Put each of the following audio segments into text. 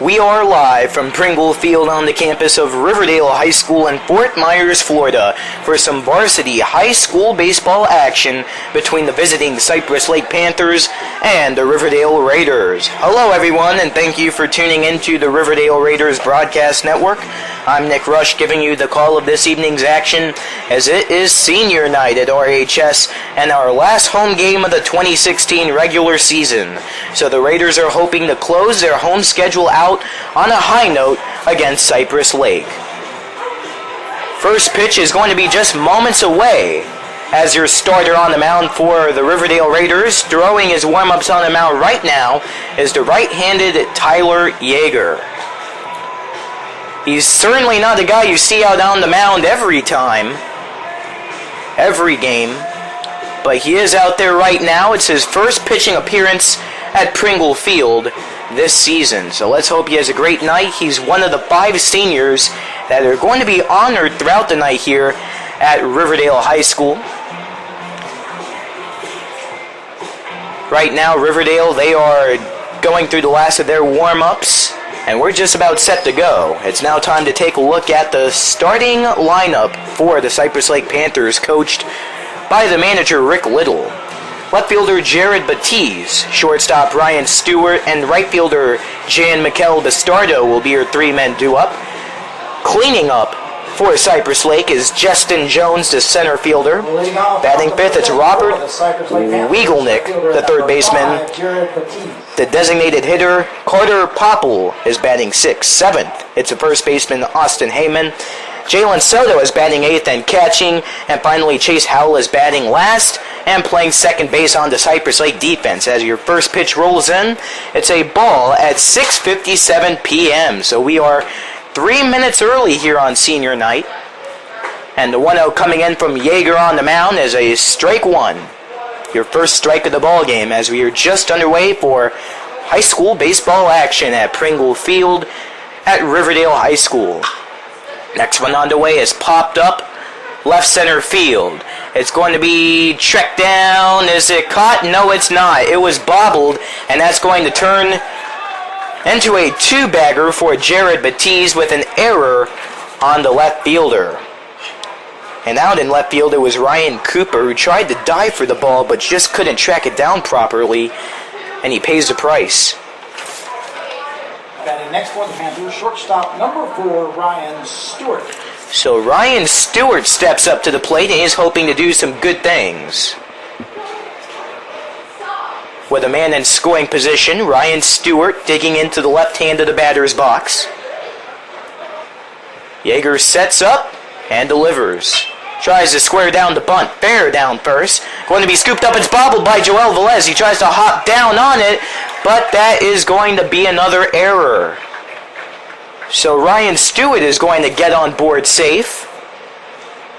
We are live from Pringle Field on the campus of Riverdale High School in Fort Myers, Florida, for some varsity high school baseball action between the visiting Cypress Lake Panthers and the Riverdale Raiders. Hello everyone, and thank you for tuning into the Riverdale Raiders broadcast network. I'm Nick Rush giving you the call of this evening's action as it is senior night at RHS and our last home game of the 2016 regular season. So the Raiders are hoping to close their home schedule out on a high note against Cypress Lake. First pitch is going to be just moments away as your starter on the mound for the Riverdale Raiders. Throwing his warm-ups on the mound right now is the right-handed Tyler Yeager. He's certainly not the guy you see out on the mound every time, every game, but he is out there right now. It's his first pitching appearance at Pringle Field this season, so let's hope he has a great night. He's one of the 5 seniors that are going to be honored throughout the night here at Riverdale High School. Right now, Riverdale, they are going through the last of their warm-ups, and we're just about set to go. It's now time to take a look at the starting lineup for the Cypress Lake Panthers, coached by the manager Rick Little. Left fielder Jared Batiste, shortstop Ryan Stewart, and right fielder Jan Mikel Bastardo will be your 3-man do-up. Cleaning up for Cypress Lake is Justin Jones, the center fielder. Batting 5th, it's Robert Wiegelnick, the third baseman. The designated hitter, Carter Popple, is batting 6th. 7th, it's the first baseman, Austin Heyman. Jalen Soto is batting 8th and catching. And finally, Chase Howell is batting last and playing second base on the Cypress Lake defense. As your first pitch rolls in, it's a ball at 6:57 p.m. So we are 3 minutes early here on senior night. And the 1-0 coming in from Yeager on the mound is a strike one. Your first strike of the ball game as we are just underway for high school baseball action at Pringle Field at Riverdale High School. Next one on the way is popped up left center field. It's going to be checked down. Is it caught? No, it's not. It was bobbled, and that's going to turn into a 2-bagger for Jared Batiste with an error on the left fielder. And out in left field, it was Ryan Cooper, who tried to dive for the ball but just couldn't track it down properly, and he pays the price. Batting next for the Panthers, shortstop number 4, Ryan Stewart. So Ryan Stewart steps up to the plate and is hoping to do some good things. With a man in scoring position, Ryan Stewart digging into the left hand of the batter's box. Yeager sets up and delivers. Tries to square down the bunt. Fair down first. Going to be scooped up. It's bobbled by Joel Velez. He tries to hop down on it, but that is going to be another error. So Ryan Stewart is going to get on board safe.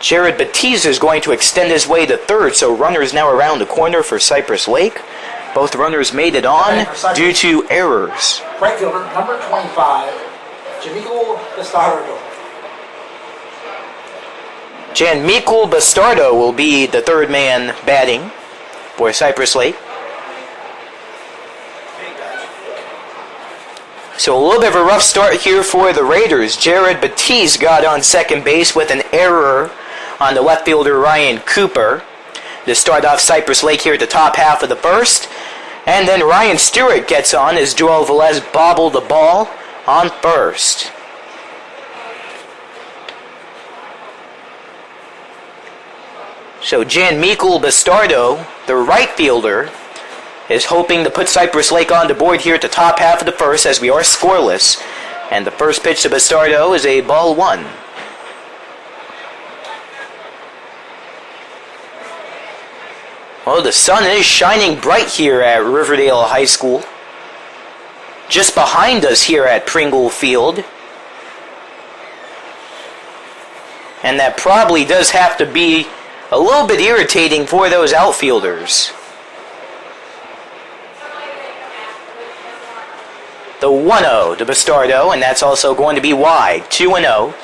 Jared Batiste is going to extend his way to third, so runners now around the corner for Cypress Lake. Both runners made it on due to errors. Right fielder number 25, Jamichael Bastardo. Jan Mikel Bastardo will be the third man batting for Cypress Lake. So a little bit of a rough start here for the Raiders. Jared Batiste got on second base with an error on the left fielder Ryan Cooper to start off Cypress Lake here at the top half of the first. And then Ryan Stewart gets on as Joel Velez bobbled the ball on first. So Jan Mikel Bastardo, the right fielder, is hoping to put Cypress Lake on the board here at the top half of the first as we are scoreless. And the first pitch to Bastardo is a ball 1. Well, the sun is shining bright here at Riverdale High School. Just behind us here at Pringle Field. And that probably does have to be a little bit irritating for those outfielders. The 1-0 to Bastardo, and that's also going to be wide. 2-0.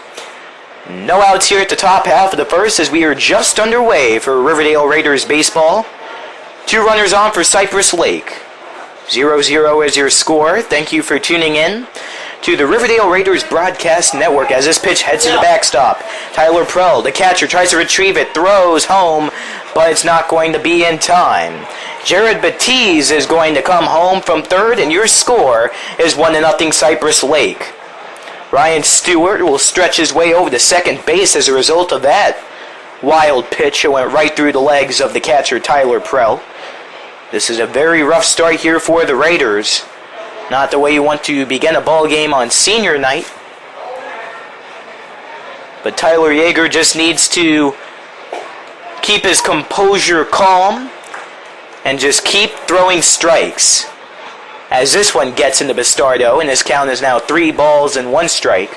No outs here at the top half of the first as we are just underway for Riverdale Raiders baseball. 2 runners on for Cypress Lake. 0-0 is your score. Thank you for tuning in to the Riverdale Raiders broadcast network as this pitch heads to the backstop. Tyler Prell, the catcher, tries to retrieve it, throws home, but it's not going to be in time. Jared Batiz is going to come home from third, and your score is 1-0 Cypress Lake. Ryan Stewart will stretch his way over to second base as a result of that wild pitch. It went right through the legs of the catcher, Tyler Prell. This is a very rough start here for the Raiders. Not the way you want to begin a ball game on senior night. But Tyler Yeager just needs to keep his composure calm and just keep throwing strikes. As this one gets into Bastardo, and his count is now 3 balls and 1 strike.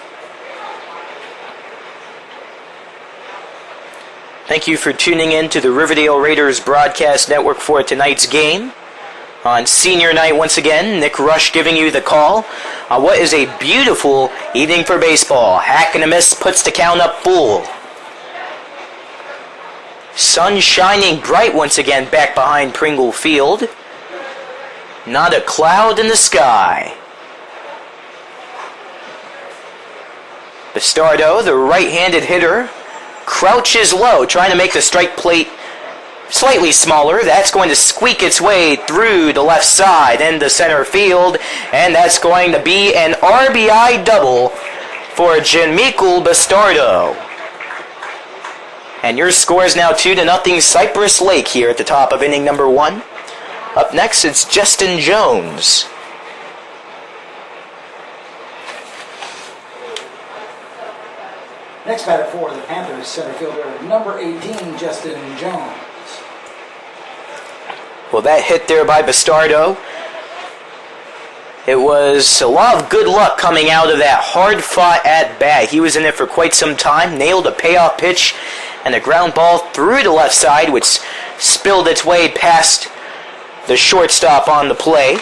Thank you for tuning in to the Riverdale Raiders broadcast network for tonight's game. On senior night, once again, Nick Rush giving you the call on what is a beautiful evening for baseball. Hack and a miss puts the count up full. Sun shining bright once again back behind Pringle Field. Not a cloud in the sky. Bastardo, the right-handed hitter, crouches low, trying to make the strike plate slightly smaller. That's going to squeak its way through the left side into center field, and that's going to be an RBI double for Janmichael Bastardo. And your score is now 2-0 Cypress Lake here at the top of inning number 1. Up next, it's Justin Jones. Next batter for the Panthers, center fielder number 18, Justin Jones. Well, that hit there by Bastardo. It was a lot of good luck coming out of that hard-fought at-bat. He was in it for quite some time, nailed a payoff pitch, and a ground ball through the left side, which spilled its way past the shortstop on the play,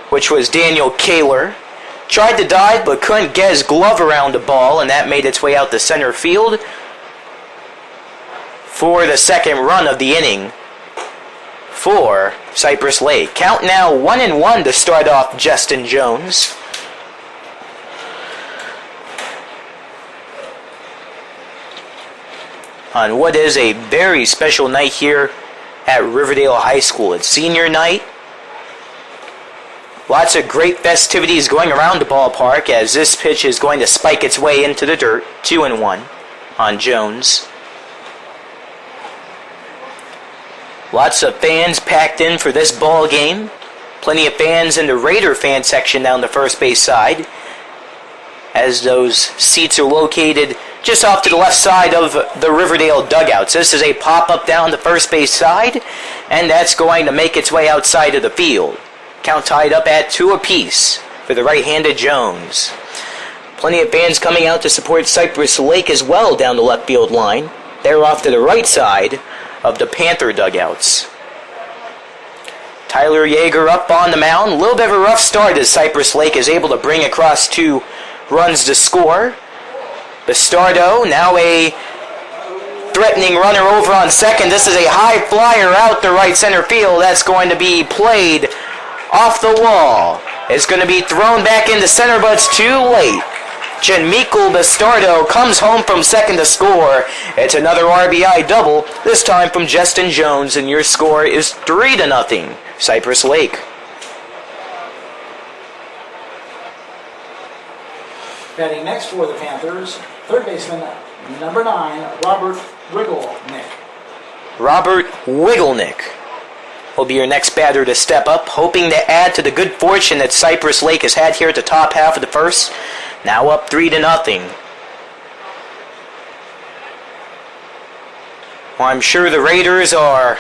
which was Daniel Kaler. Tried to dive, but couldn't get his glove around the ball, and that made its way out to center field for the second run of the inning for Cypress Lake. Count now 1-1 to start off Justin Jones. On what is a very special night here at Riverdale High School. It's senior night. Lots of great festivities going around the ballpark as this pitch is going to spike its way into the dirt. 2-1 on Jones. Lots of fans packed in for this ball game. Plenty of fans in the Raider fan section down the first base side, as those seats are located just off to the left side of the Riverdale dugouts. This is a pop-up down the first base side, and that's going to make its way outside of the field. Count tied up at 2 apiece for the right-handed Jones. Plenty of fans coming out to support Cypress Lake as well down the left field line. They're off to the right side of the Panther dugouts. Tyler Yeager up on the mound. A little bit of a rough start as Cypress Lake is able to bring across 2 runs to score. Bastardo, now a threatening runner over on second. This is a high flyer out to right center field. That's going to be played off the wall. It's going to be thrown back into center, but it's too late. Janmichael Bastardo comes home from second to score. It's another RBI double, this time from Justin Jones, and your score is 3-0 Cypress Lake. Batting next for the Panthers, third baseman number 9, Robert Wigglenick. Robert Wigglenick will be your next batter to step up, hoping to add to the good fortune that Cypress Lake has had here at the top half of the first. Now up 3-0. Well, I'm sure the Raiders are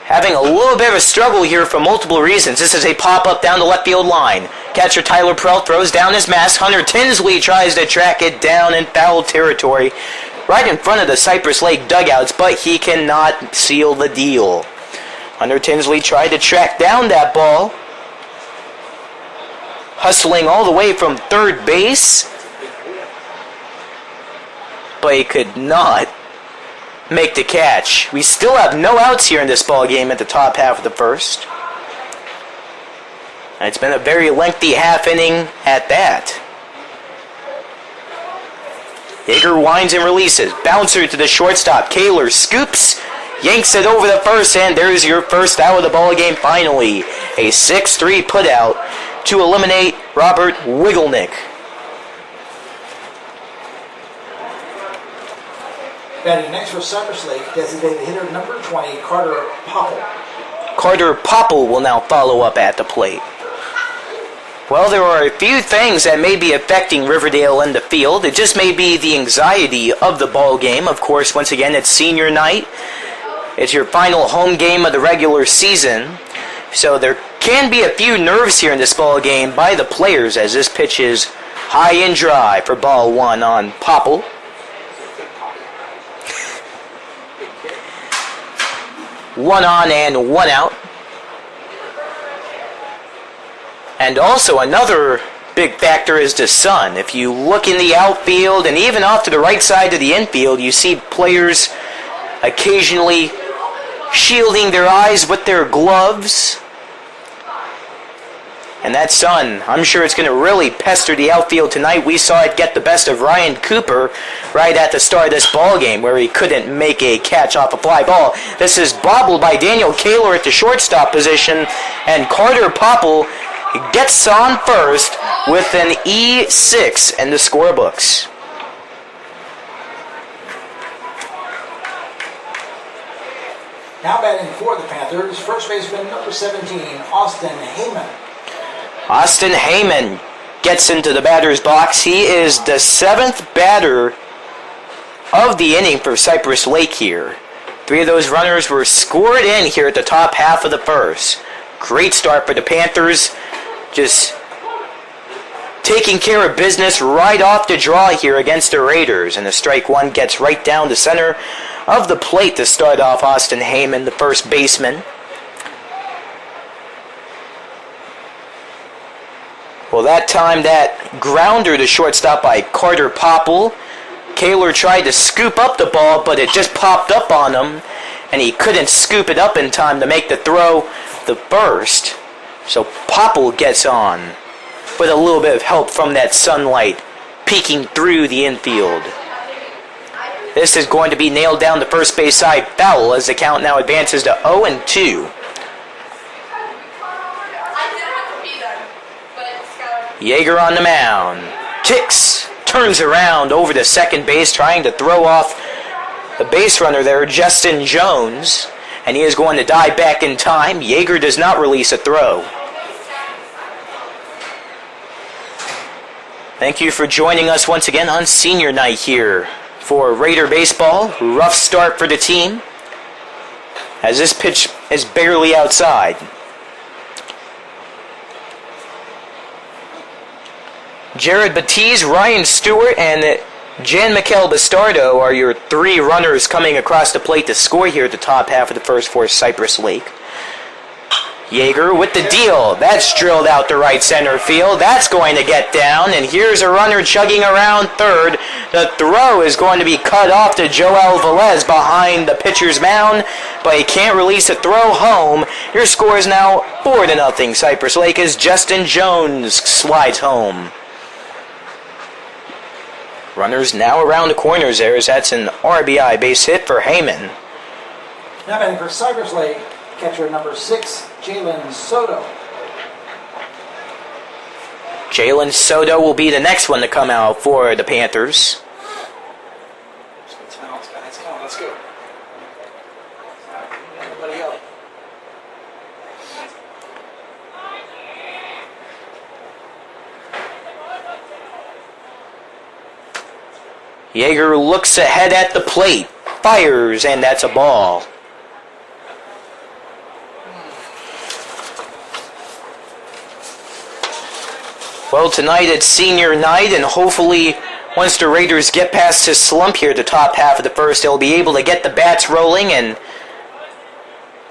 having a little bit of a struggle here for multiple reasons. This is a pop-up down the left field line. Catcher Tyler Prell throws down his mask. Hunter Tinsley tries to track it down in foul territory right in front of the Cypress Lake dugouts, but he cannot seal the deal. Hunter Tinsley tried to track down that ball, hustling all the way from third base, but he could not make the catch. We still have no outs here in this ball game at the top half of the first. It's been a very lengthy half inning at that. Yeager winds and releases. Bouncer to the shortstop. Kaler scoops, yanks it over the first, and there's your first out of the ball game finally. A 6-3 putout to eliminate Robert Wiggleneck. Batting next for Cypress Lake, designated hitter number 20, Carter Popple. Carter Popple will now follow up at the plate. Well, there are a few things that may be affecting Riverdale in the field. It just may be the anxiety of the ball game. Of course, once again, it's senior night. It's your final home game of the regular season. So there can be a few nerves here in this ball game by the players as this pitch is high and dry for ball one on Popple. One on and one out. And also another big factor is the sun. If you look in the outfield and even off to the right side of the infield, you see players occasionally shielding their eyes with their gloves. And that sun, I'm sure it's going to really pester the outfield tonight. We saw it get the best of Ryan Cooper right at the start of this ball game where he couldn't make a catch off a fly ball. This is bobbled by Daniel Kaler at the shortstop position, and Carter Popple gets on first with an E6 in the scorebooks. Now batting for the Panthers, first baseman number 17, Austin Heyman. Austin Heyman gets into the batter's box. He is the 7th batter of the inning for Cypress Lake here. 3 of those runners were scored in here at the top half of the first. Great start for the Panthers. Just taking care of business right off the draw here against the Raiders. And the strike one gets right down the center of the plate to start off Austin Heyman, the first baseman. Well, that time that grounder to shortstop by Carter Popple. Kaler tried to scoop up the ball, but it just popped up on him, and he couldn't scoop it up in time to make the throw the first. So Popple gets on with a little bit of help from that sunlight peeking through the infield. This is going to be nailed down the first base side foul as the count now advances to 0-2. Yeager on the mound. Kicks, turns around over to second base, trying to throw off the base runner there, Justin Jones. And he is going to dive back in time. Yeager does not release a throw. Thank you for joining us once again on senior night here for Raider baseball. Rough start for the team as this pitch is barely outside. Jared Batiz, Ryan Stewart, and Jan Mikel Bastardo are your 3 runners coming across the plate to score here at the top half of the first for Cypress Lake. Yeager with the deal. That's drilled out to right center field. That's going to get down, and here's a runner chugging around third. The throw is going to be cut off to Joel Velez behind the pitcher's mound, but he can't release a throw home. Your score is now 4-0 Cypress Lake as Justin Jones slides home. Runners now around the corners there as that's an RBI base hit for Heyman. Now batting for Cypress Lake, catcher number 6, Jalen Soto. Jalen Soto will be the next one to come out for the Panthers. Let's go. Everybody up. Yeager looks ahead at the plate, fires, and that's a ball. Well, tonight it's senior night, and hopefully once the Raiders get past this slump here at the top half of the first, they'll be able to get the bats rolling and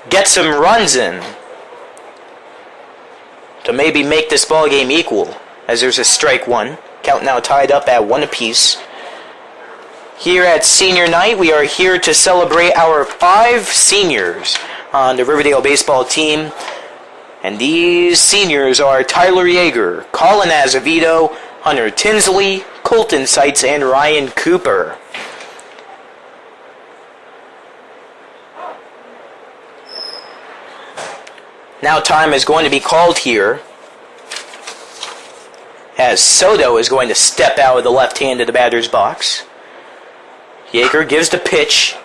get some runs in to maybe make this ball game equal, as there's a strike one. Count now tied up at 1 apiece. Here at Senior Night, we are here to celebrate our 5 seniors on the Riverdale baseball team. And these seniors are Tyler Yeager, Colin Azevedo, Hunter Tinsley, Colton Seitz, and Ryan Cooper. Now time is going to be called here, as Soto is going to step out of the left hand of the batter's box. Yeager gives the pitch.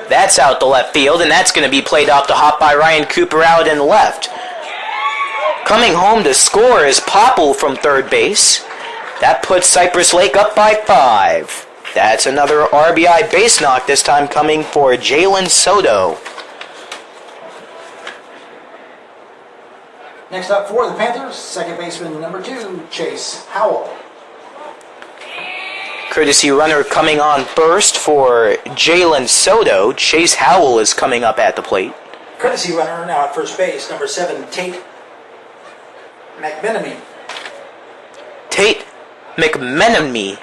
That's out the left field, and that's going to be played off the hop by Ryan Cooper out in the left. Coming home to score is Popple from third base. That puts Cypress Lake up by 5. That's another RBI base knock, this time coming for Jalen Soto. Next up for the Panthers, second baseman number 2, Chase Howell. Courtesy runner coming on first for Jalen Soto. Chase Howell is coming up at the plate. Courtesy runner now at first base, number 7, Tate McMenemy. Tate McMenemy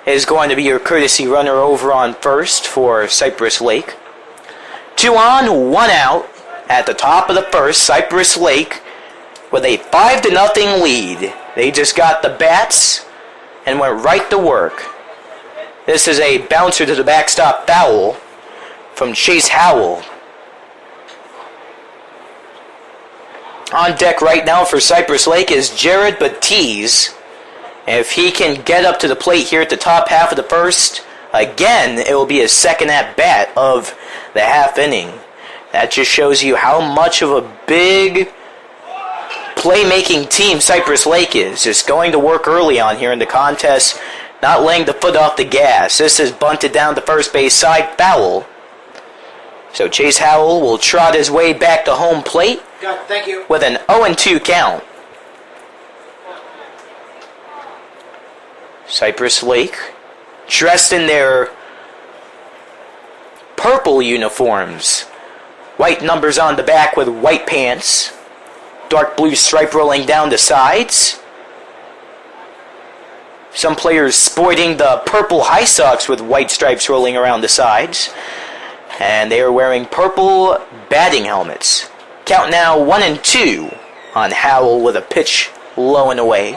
is going to be your courtesy runner over on first for Cypress Lake. 2 on, 1 out at the top of the first. Cypress Lake with a 5-0 lead. They just got the bats and went right to work. This is a bouncer to the backstop foul from Chase Howell. On deck right now for Cypress Lake is Jared Batiz. If he can get up to the plate here at the top half of the first, again, it will be his second at-bat of the half inning. That just shows you how much of a big playmaking team Cypress Lake is. Just going to work early on here in the contest, not laying the foot off the gas. This is bunted down the first base side, foul. So Chase Howell will trot his way back to home plate Thank you. with an 0-2 count. Cypress Lake, dressed in their purple uniforms. White numbers on the back with white pants. Dark blue stripe rolling down the sides. Some players sporting the purple high socks with white stripes rolling around the sides. And they are wearing purple batting helmets. Count now 1-2 on Howell with a pitch low and away.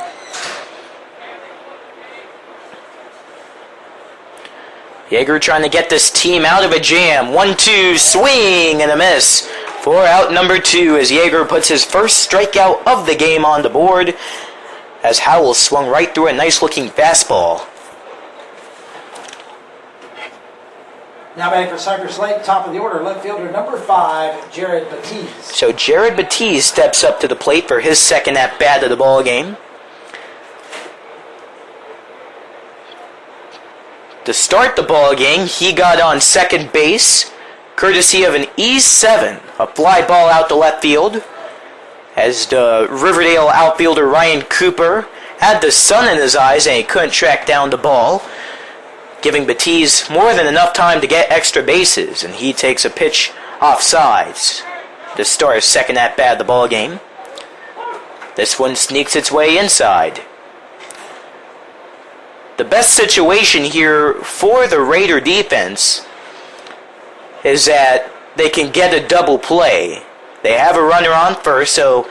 Yeager trying to get this team out of a jam. 1-2, swing and a miss for out number 2 as Yeager puts his first strikeout of the game on the board as Howell swung right through a nice-looking fastball. Now batting for Cypress Lake, top of the order, left fielder number 5, Jared Batiz. So Jared Batiz steps up to the plate for his second at-bat of the ball game. To start the ball game, he got on second base, courtesy of an E7, a fly ball out to left field, as the Riverdale outfielder Ryan Cooper had the sun in his eyes and he couldn't track down the ball, giving Batiz more than enough time to get extra bases, and he takes a pitch off sides to start his second at-bat of the ball game. This one sneaks its way inside. The best situation here for the Raider defense is that they can get a double play. They have a runner on first, so...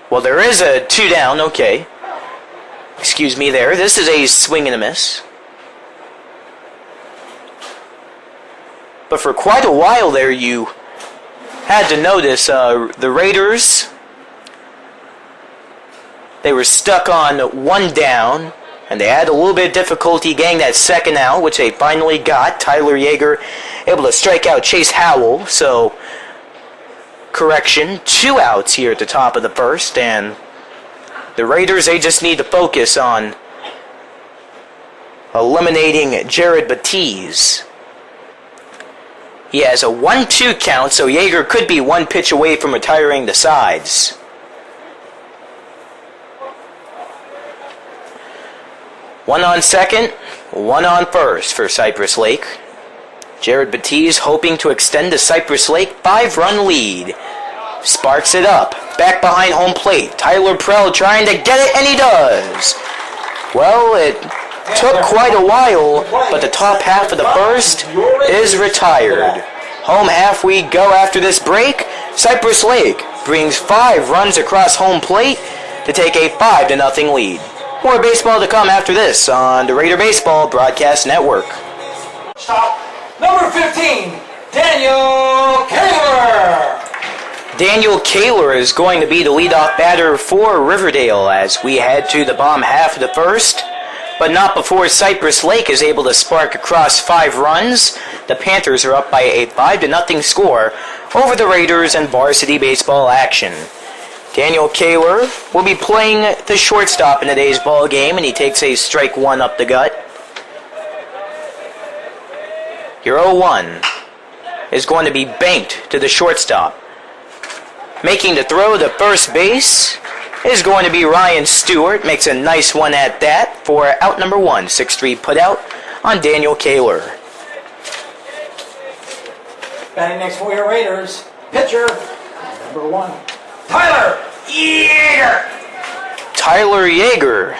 Well, there is a 2 down, okay. Excuse me there. This is a swing and a miss. But for quite a while there, you had to notice the Raiders... They were stuck on 1 down, and they had a little bit of difficulty getting that second out, which they finally got. Tyler Yeager able to strike out Chase Howell, so correction, 2 outs here at the top of the first, and the Raiders, they just need to focus on eliminating Jared Batiz. He has a 1-2 count, so Yeager could be 1 pitch away from retiring the sides. One on second, 1 on first for Cypress Lake. Jared Batiz hoping to extend the Cypress Lake 5-run lead. Sparks it up. Back behind home plate. Tyler Prell trying to get it, and he does. Well, it took quite a while, but the top half of the first is retired. Home half we go after this break. Cypress Lake brings 5 runs across home plate to take a 5-0 lead. More baseball to come after this on the Raider Baseball Broadcast Network. Stop. Number 15, Daniel Kaler. Daniel Kaler is going to be the leadoff batter for Riverdale as we head to the bottom half of the first, but not before Cypress Lake is able to spark across 5 runs. The Panthers are up by a 5-0 score over the Raiders in varsity baseball action. Daniel Kaler will be playing the shortstop in today's ball game, and he takes a strike 1 up the gut. Your 0-1 is going to be banked to the shortstop. Making the throw to first base is going to be Ryan Stewart. Makes a nice one at that for out number 1. 6-3 putout on Daniel Kaler. Batting next for your Raiders, pitcher, number 1, Tyler Yeager. Tyler Yeager,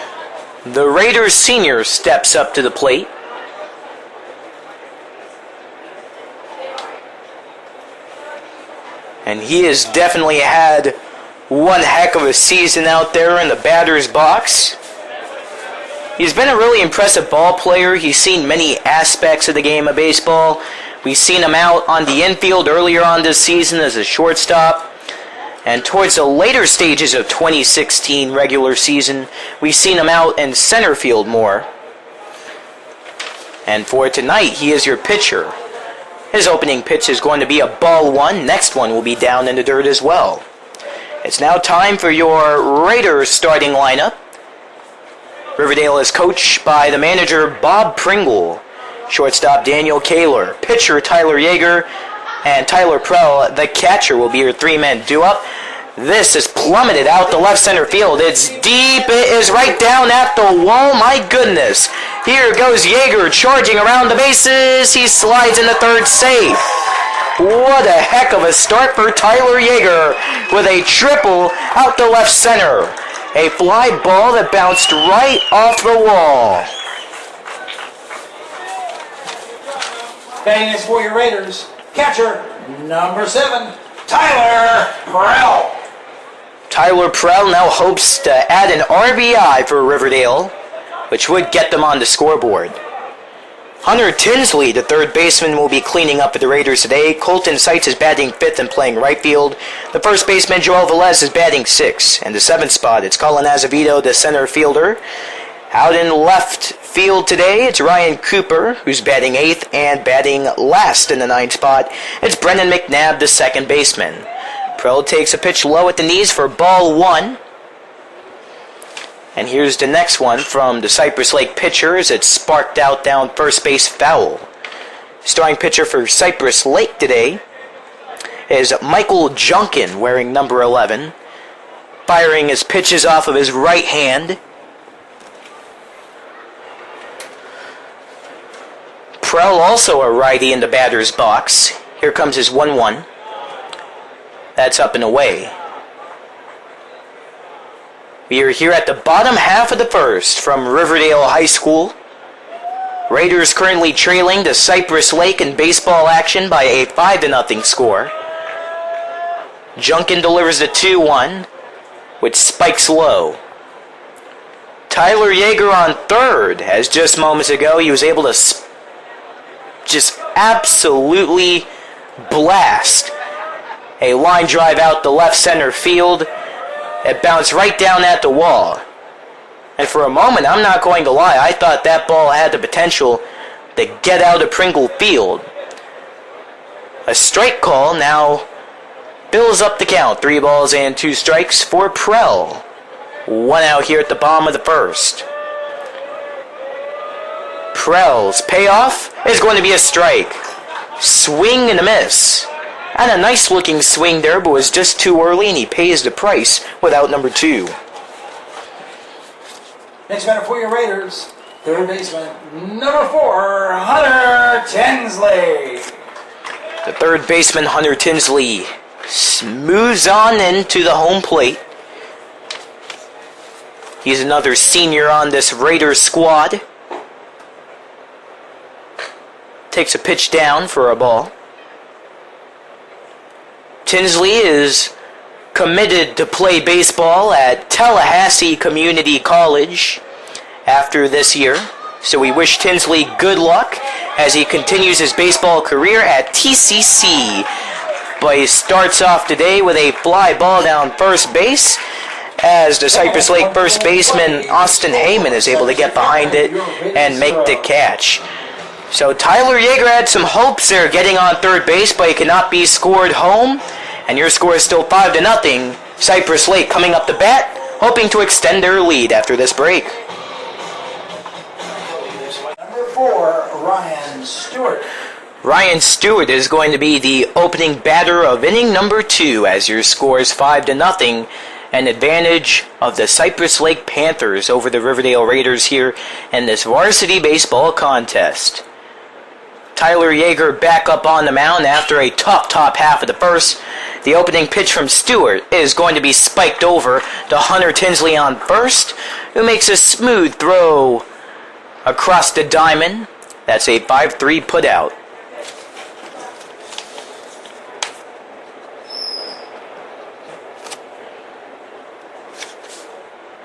the Raiders senior, steps up to the plate. And he has definitely had one heck of a season out there in the batter's box. He's been a really impressive ball player. He's seen many aspects of the game of baseball. We've seen him out on the infield earlier on this season as a shortstop. And towards the later stages of 2016 regular season, we've seen him out in center field more. And for tonight, he is your pitcher. His opening pitch is going to be a ball 1. Next one will be down in the dirt as well. It's now time for your Raiders starting lineup. Riverdale is coached by the manager Bob Pringle. Shortstop Daniel Kaler. Pitcher Tyler Yeager. And Tyler Prell, the catcher, will be your 3-man duo. This is plummeted out to left center field. It's deep. It is right down at the wall. My goodness. Here goes Yeager charging around the bases. He slides into third safe. What a heck of a start for Tyler Yeager with a triple out to left center. A fly ball that bounced right off the wall. Batting next for your Raiders, catcher, number 7, Tyler Prell. Tyler Prell now hopes to add an RBI for Riverdale, which would get them on the scoreboard. Hunter Tinsley, the third baseman, will be cleaning up for the Raiders today. Colton Seitz is batting 5th and playing right field. The first baseman, Joel Velez, is batting 6th. And the 7th spot, it's Colin Azevedo, the center fielder. Out in left field today, it's Ryan Cooper, who's batting 8th, and batting last in the 9th spot, it's Brendan McNabb, the second baseman. Prell takes a pitch low at the knees for ball 1. And here's the next one from the Cypress Lake pitchers. It's sparked out down first base foul. Starting pitcher for Cypress Lake today is Michael Junkin, wearing number 11. Firing his pitches off of his right hand. Prell also a righty in the batter's box. Here comes his 1-1. That's up and away. We are here at the bottom half of the first from Riverdale High School. Raiders currently trailing to Cypress Lake in baseball action by a 5-0 score. Junkin delivers the 2-1, which spikes low. Tyler Yeager on third, as just moments ago he was able to just absolutely blast a line drive out the left center field. It bounced right down at the wall. And for a moment, I'm not going to lie, I thought that ball had the potential to get out of Pringle Field. A strike call now builds up the count. 3 balls and 2 strikes for Prell. 1 out here at the bottom of the first. Prell's payoff is going to be a strike. Swing and a miss. And a nice looking swing there, but was just too early, and he pays the price without number 2. Next batter for your Raiders, third baseman, number 4, Hunter Tinsley. The third baseman, Hunter Tinsley, moves on into the home plate. He's another senior on this Raiders squad. takes a pitch down for a ball. Tinsley is committed to play baseball at Tallahassee Community College after this year. So we wish Tinsley good luck as he continues his baseball career at TCC. But he starts off today with a fly ball down first base as the Cypress Lake first baseman Austin Heyman is able to get behind it and make the catch. So Tyler Yeager had some hopes there getting on third base, but he cannot be scored home. And your score is still 5-0. Cypress Lake coming up to bat, hoping to extend their lead after this break. Number 4, Ryan Stewart. Ryan Stewart is going to be the opening batter of inning number 2 as your score is 5-0. An advantage of the Cypress Lake Panthers over the Riverdale Raiders here in this varsity baseball contest. Tyler Yeager back up on the mound after a tough top half of the first. The opening pitch from Stewart is going to be spiked over to Hunter Tinsley on first, who makes a smooth throw across the diamond. That's a 5-3 putout.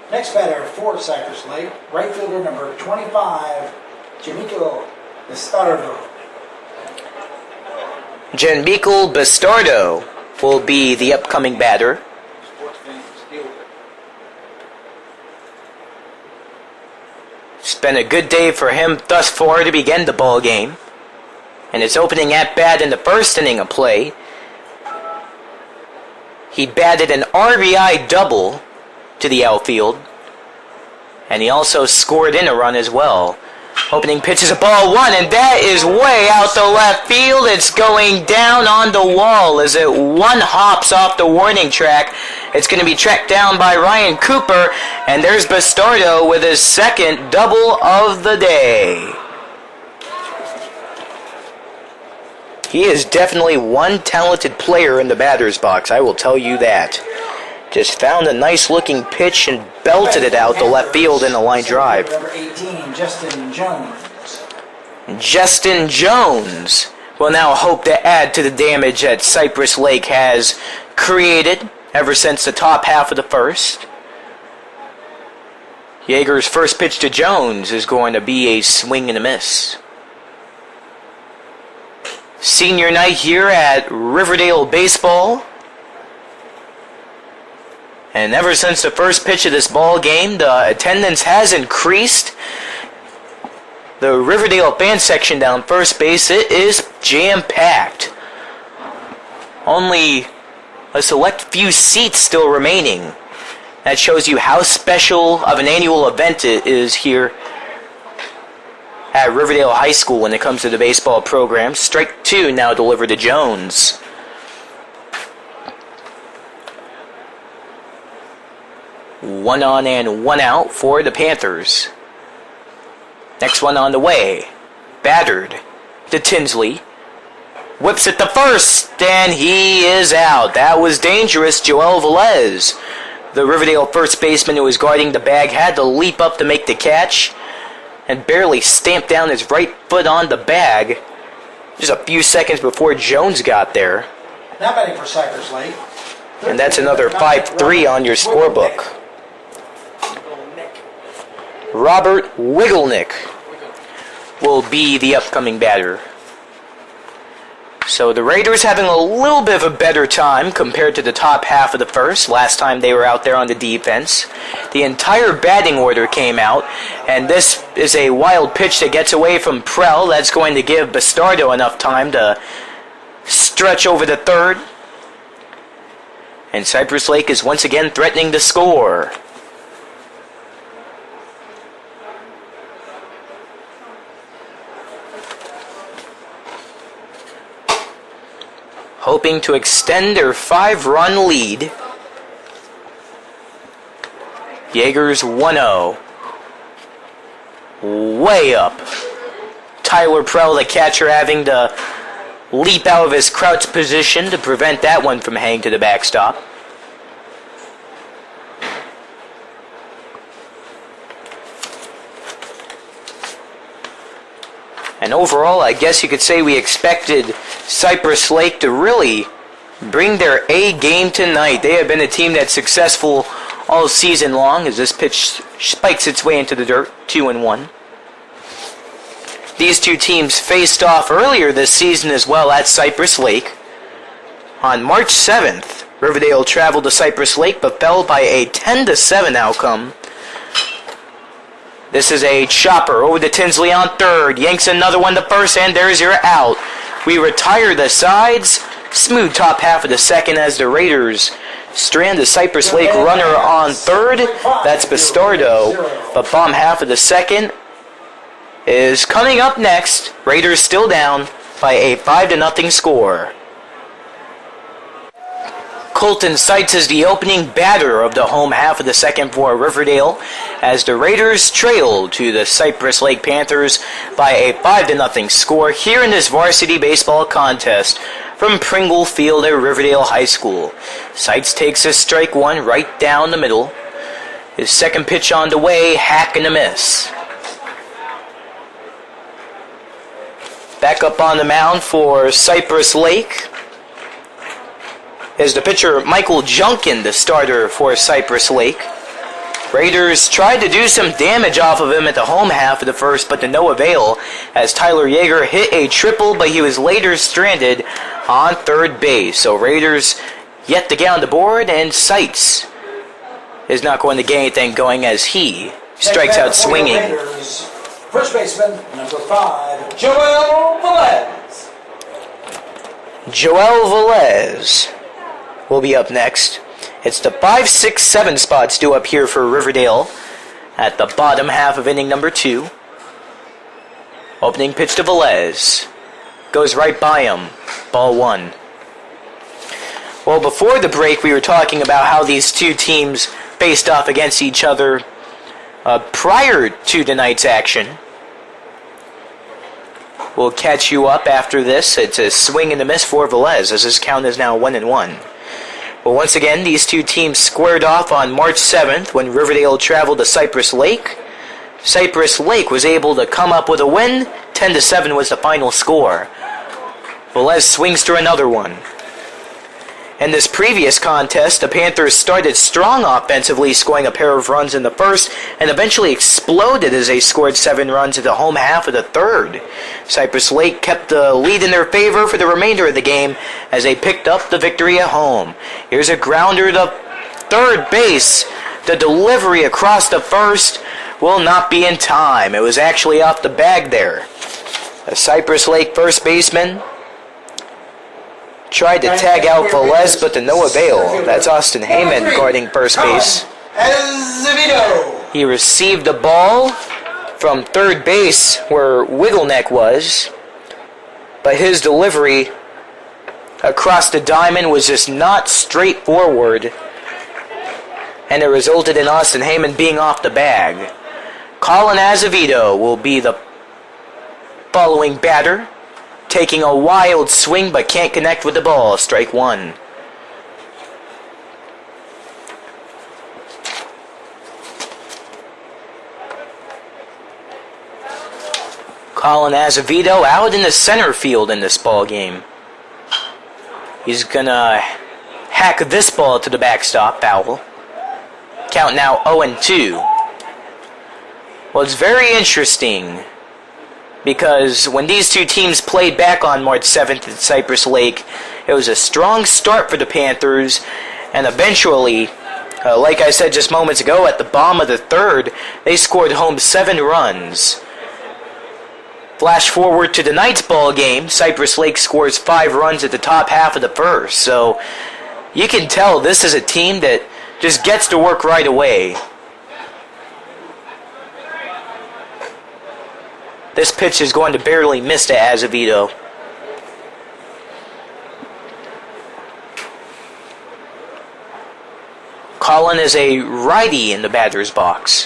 Next batter for Cypress Lake, right fielder number 25, Jamico Bastardo. Janmichael Bastardo will be the upcoming batter. It's been a good day for him thus far to begin the ball game. And his opening at-bat in the first inning of play, he batted an RBI double to the outfield, and he also scored in a run as well. Opening pitch is a ball 1, and that is way out the left field. It's going down on the wall as it one hops off the warning track. It's going to be tracked down by Ryan Cooper, and there's Bastardo with his second double of the day. He is definitely one talented player in the batter's box, I will tell you that. Just found a nice looking pitch and belted it out the left field in a line drive. Number 18, Justin Jones. Justin Jones will now hope to add to the damage that Cypress Lake has created ever since the top half of the first. Yeager's first pitch to Jones is going to be a swing and a miss. Senior night here at Riverdale Baseball. And ever since the first pitch of this ball game, the attendance has increased. The Riverdale fan section down first base, it is jam-packed. Only a select few seats still remaining. That shows you how special of an annual event it is here at Riverdale High School when it comes to the baseball program. Strike 2 now delivered to Jones. One on and one out for the Panthers. Next one on the way. Battered to Tinsley. Whips it to first, and he is out. That was dangerous. Joel Velez, the Riverdale first baseman who was guarding the bag, had to leap up to make the catch and barely stamped down his right foot on the bag just a few seconds before Jones got there. Now batting for Cypress Lake. And that's another 5-3 on your scorebook. Robert Wiggleneck will be the upcoming batter. So the Raiders having a little bit of a better time compared to the top half of the first. Last time they were out there on the defense. The entire batting order came out, and this is a wild pitch that gets away from Prell. That's going to give Bastardo enough time to stretch over the third. And Cypress Lake is once again threatening to score. Hoping to extend their 5-run lead. Yeager's 1-0. Way up. Tyler Prell, the catcher, having to leap out of his crouch position to prevent that one from hanging to the backstop. And overall, I guess you could say we expected Cypress Lake to really bring their A game tonight. They have been a team that's successful all season long as this pitch spikes its way into the dirt, 2-1. These two teams faced off earlier this season as well at Cypress Lake. On March 7th, Riverdale traveled to Cypress Lake but fell by a 10-7 outcome. This is a chopper over to Tinsley on third. Yanks another one to first, and there's your out. We retire the sides. Smooth top half of the second as the Raiders strand the Cypress Lake runner on third. That's Bastardo. But bottom half of the second is coming up next. Raiders still down by a 5-0 score. Colton Seitz is the opening batter of the home half of the second for Riverdale as the Raiders trail to the Cypress Lake Panthers by a 5-0 score here in this varsity baseball contest from Pringle Field at Riverdale High School. Seitz takes his strike one right down the middle. His second pitch on the way, hack and a miss. Back up on the mound for Cypress Lake is the pitcher Michael Junkin, the starter for Cypress Lake. Raiders tried to do some damage off of him at the home half of the first, but to no avail as Tyler Yeager hit a triple, but he was later stranded on third base. So Raiders yet to get on the board, and Seitz is not going to get anything going as he strikes out swinging. Raiders, first baseman, number 5, Joel Velez. Joel Velez will be up next. It's the 5, 6, 7 spots due up here for Riverdale at the bottom half of inning number 2. Opening pitch to Velez. Goes right by him. Ball 1. Well, before the break, we were talking about how these two teams faced off against each other prior to tonight's action. We'll catch you up after this. It's a swing and a miss for Velez as his count is now 1-1. Well, once again, these two teams squared off on March 7th when Riverdale traveled to Cypress Lake. Cypress Lake was able to come up with a win. 10-7 was the final score. Velez swings through another one. In this previous contest, the Panthers started strong offensively, scoring a pair of runs in the first, and eventually exploded as they scored 7 runs in the home half of the third. Cypress Lake kept the lead in their favor for the remainder of the game as they picked up the victory at home. Here's a grounder to third base. The delivery across the first will not be in time. It was actually off the bag there. A Cypress Lake first baseman tried to tag out Velez, but to no avail. That's Austin Heyman guarding first base. He received the ball from third base where Wiggleneck was, but his delivery across the diamond was just not straightforward, and it resulted in Austin Heyman being off the bag. Colin Azevedo will be the following batter, taking a wild swing but can't connect with the ball. Strike 1. Colin Azevedo out in the center field in this ball game. He's gonna hack this ball to the backstop, foul. Count now 0-2. Well, it's very interesting because when these two teams played back on March 7th at Cypress Lake, it was a strong start for the Panthers, and eventually, like I said just moments ago, at the bottom of the third, they scored home 7 runs. Flash forward to tonight's ball game, Cypress Lake scores 5 runs at the top half of the first, so you can tell this is a team that just gets to work right away. This pitch is going to barely miss to Azevedo. Colin is a righty in the batter's box.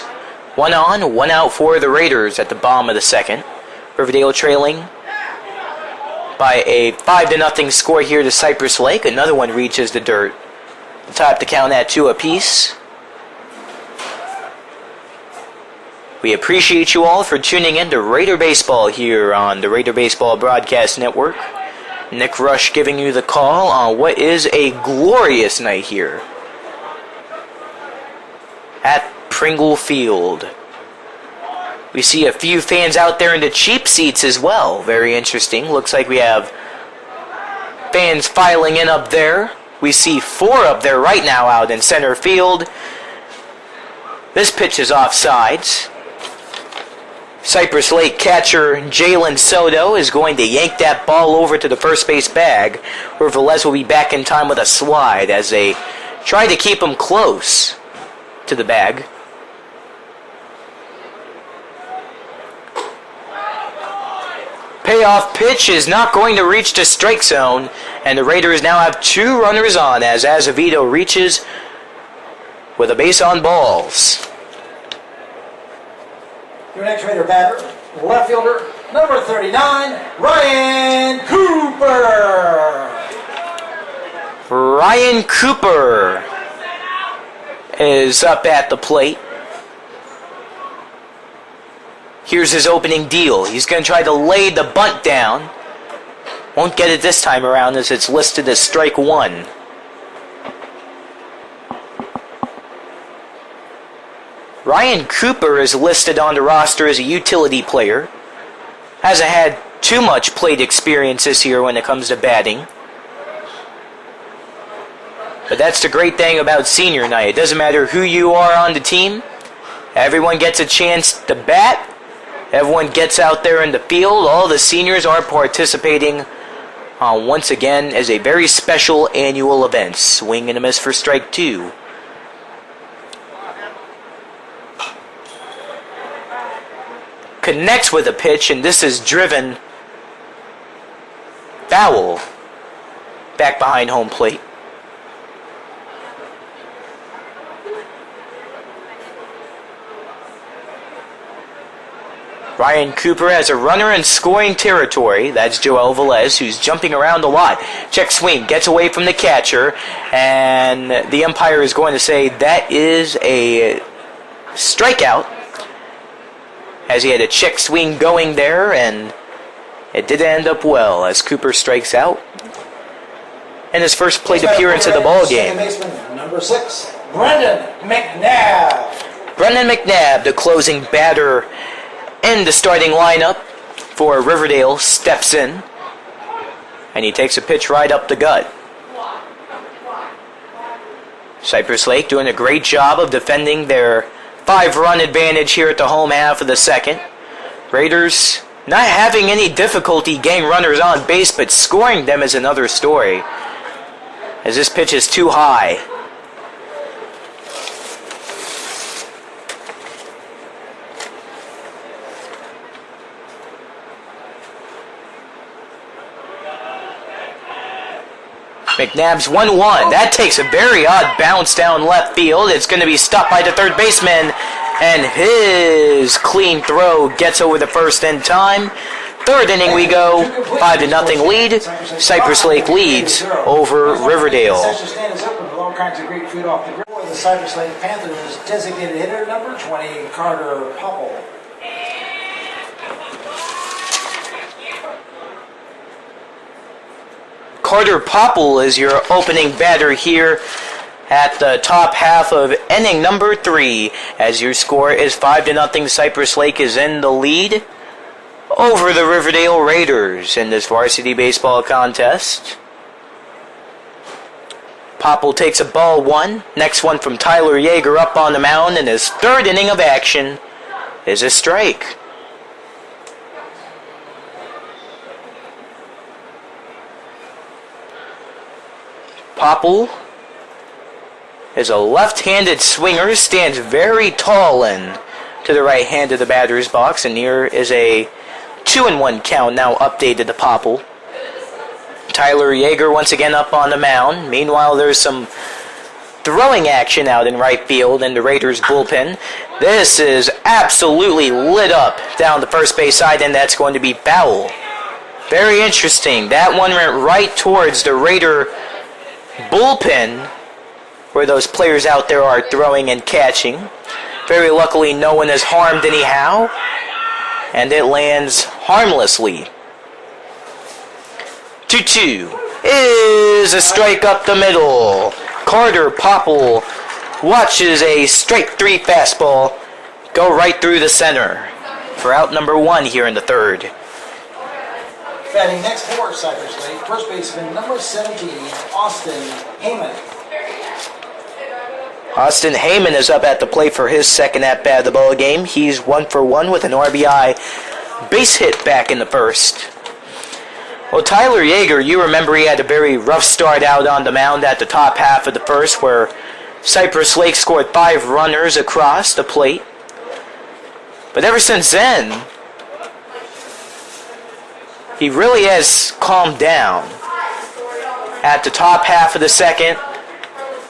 1 on, 1 out for the Raiders at the bottom of the second. Riverdale trailing by a 5-0 score here to Cypress Lake. Another one reaches the dirt. Top to count at 2 apiece. We appreciate you all for tuning in to Raider Baseball here on the Raider Baseball Broadcast Network. Nick Rush giving you the call on what is a glorious night here at Pringle Field. We see a few fans out there in the cheap seats as well. Very interesting. Looks like we have fans filing in up there. We see 4 up there right now out in center field. This pitch is offsides. Cypress Lake catcher Jalen Soto is going to yank that ball over to the first base bag, where Velez will be back in time with a slide as they try to keep him close to the bag. Payoff pitch is not going to reach the strike zone, and the Raiders now have 2 runners on as Azevedo reaches with a base on balls. Your next Raider batter, left fielder, number 39, Ryan Cooper. Ryan Cooper is up at the plate. Here's his opening deal. He's going to try to lay the bunt down. Won't get it this time around as it's listed as strike 1. Ryan Cooper is listed on the roster as a utility player. Hasn't had too much plate experience this year when it comes to batting. But that's the great thing about senior night. It doesn't matter who you are on the team. Everyone gets a chance to bat. Everyone gets out there in the field. All the seniors are participating once again as a very special annual event. Swing and a miss for strike 2. Connects with a pitch, and this is driven foul back behind home plate. Ryan Cooper has a runner in scoring territory. That's Joel Velez, who's jumping around a lot. Check swing, gets away from the catcher, and the umpire is going to say that is a strikeout, as he had a check swing going there, and it did end up well as Cooper strikes out in his first plate appearance of the ball game. Number 6, Brendan McNabb. Brendan McNabb, the closing batter in the starting lineup for Riverdale, steps in, and he takes a pitch right up the gut. Cypress Lake doing a great job of defending their 5-run advantage here at the home half of the second. Raiders not having any difficulty getting runners on base, but scoring them is another story, as this pitch is too high. McNabb's 1-1. That takes a very odd bounce down left field. It's going to be stopped by the third baseman, and his clean throw gets over the first in time. Third inning we go, 5-0 lead. Cypress Lake leads over Riverdale. The stand is open with all kinds of great food off the grill. For the Cypress Lake Panthers, designated hitter number 20, Carter Popple. Carter Popple is your opening batter here at the top half of inning number 3, as your score is 5-0. Cypress Lake is in the lead over the Riverdale Raiders in this varsity baseball contest. Popple takes a ball 1. Next one from Tyler Yeager up on the mound in his 3rd inning of action is a strike. Popple is a left-handed swinger, stands very tall in to the right hand of the batter's box, and here is a 2-1 count now updated to Popple. Tyler Yeager once again up on the mound. Meanwhile, there's some throwing action out in right field in the Raiders bullpen. This is absolutely lit up down the first base side, and that's going to be foul. Very interesting. That one went right towards the Raider bullpen, where those players out there are throwing and catching. Very luckily, no one is harmed anyhow, and it lands harmlessly. 2-2 is a strike up the middle. Carter Popple watches a strike 3 fastball go right through the center for out number 1 here in the third. Batting next for Cypress Lake, first baseman number 17, Austin Heyman. Austin Heyman is up at the plate for his second at-bat of the ball game. He's 1 for 1 with an RBI base hit back in the first. Well, Tyler Yeager, you remember he had a very rough start out on the mound at the top half of the first where Cypress Lake scored 5 runners across the plate. But ever since then, he really has calmed down. At the top half of the second,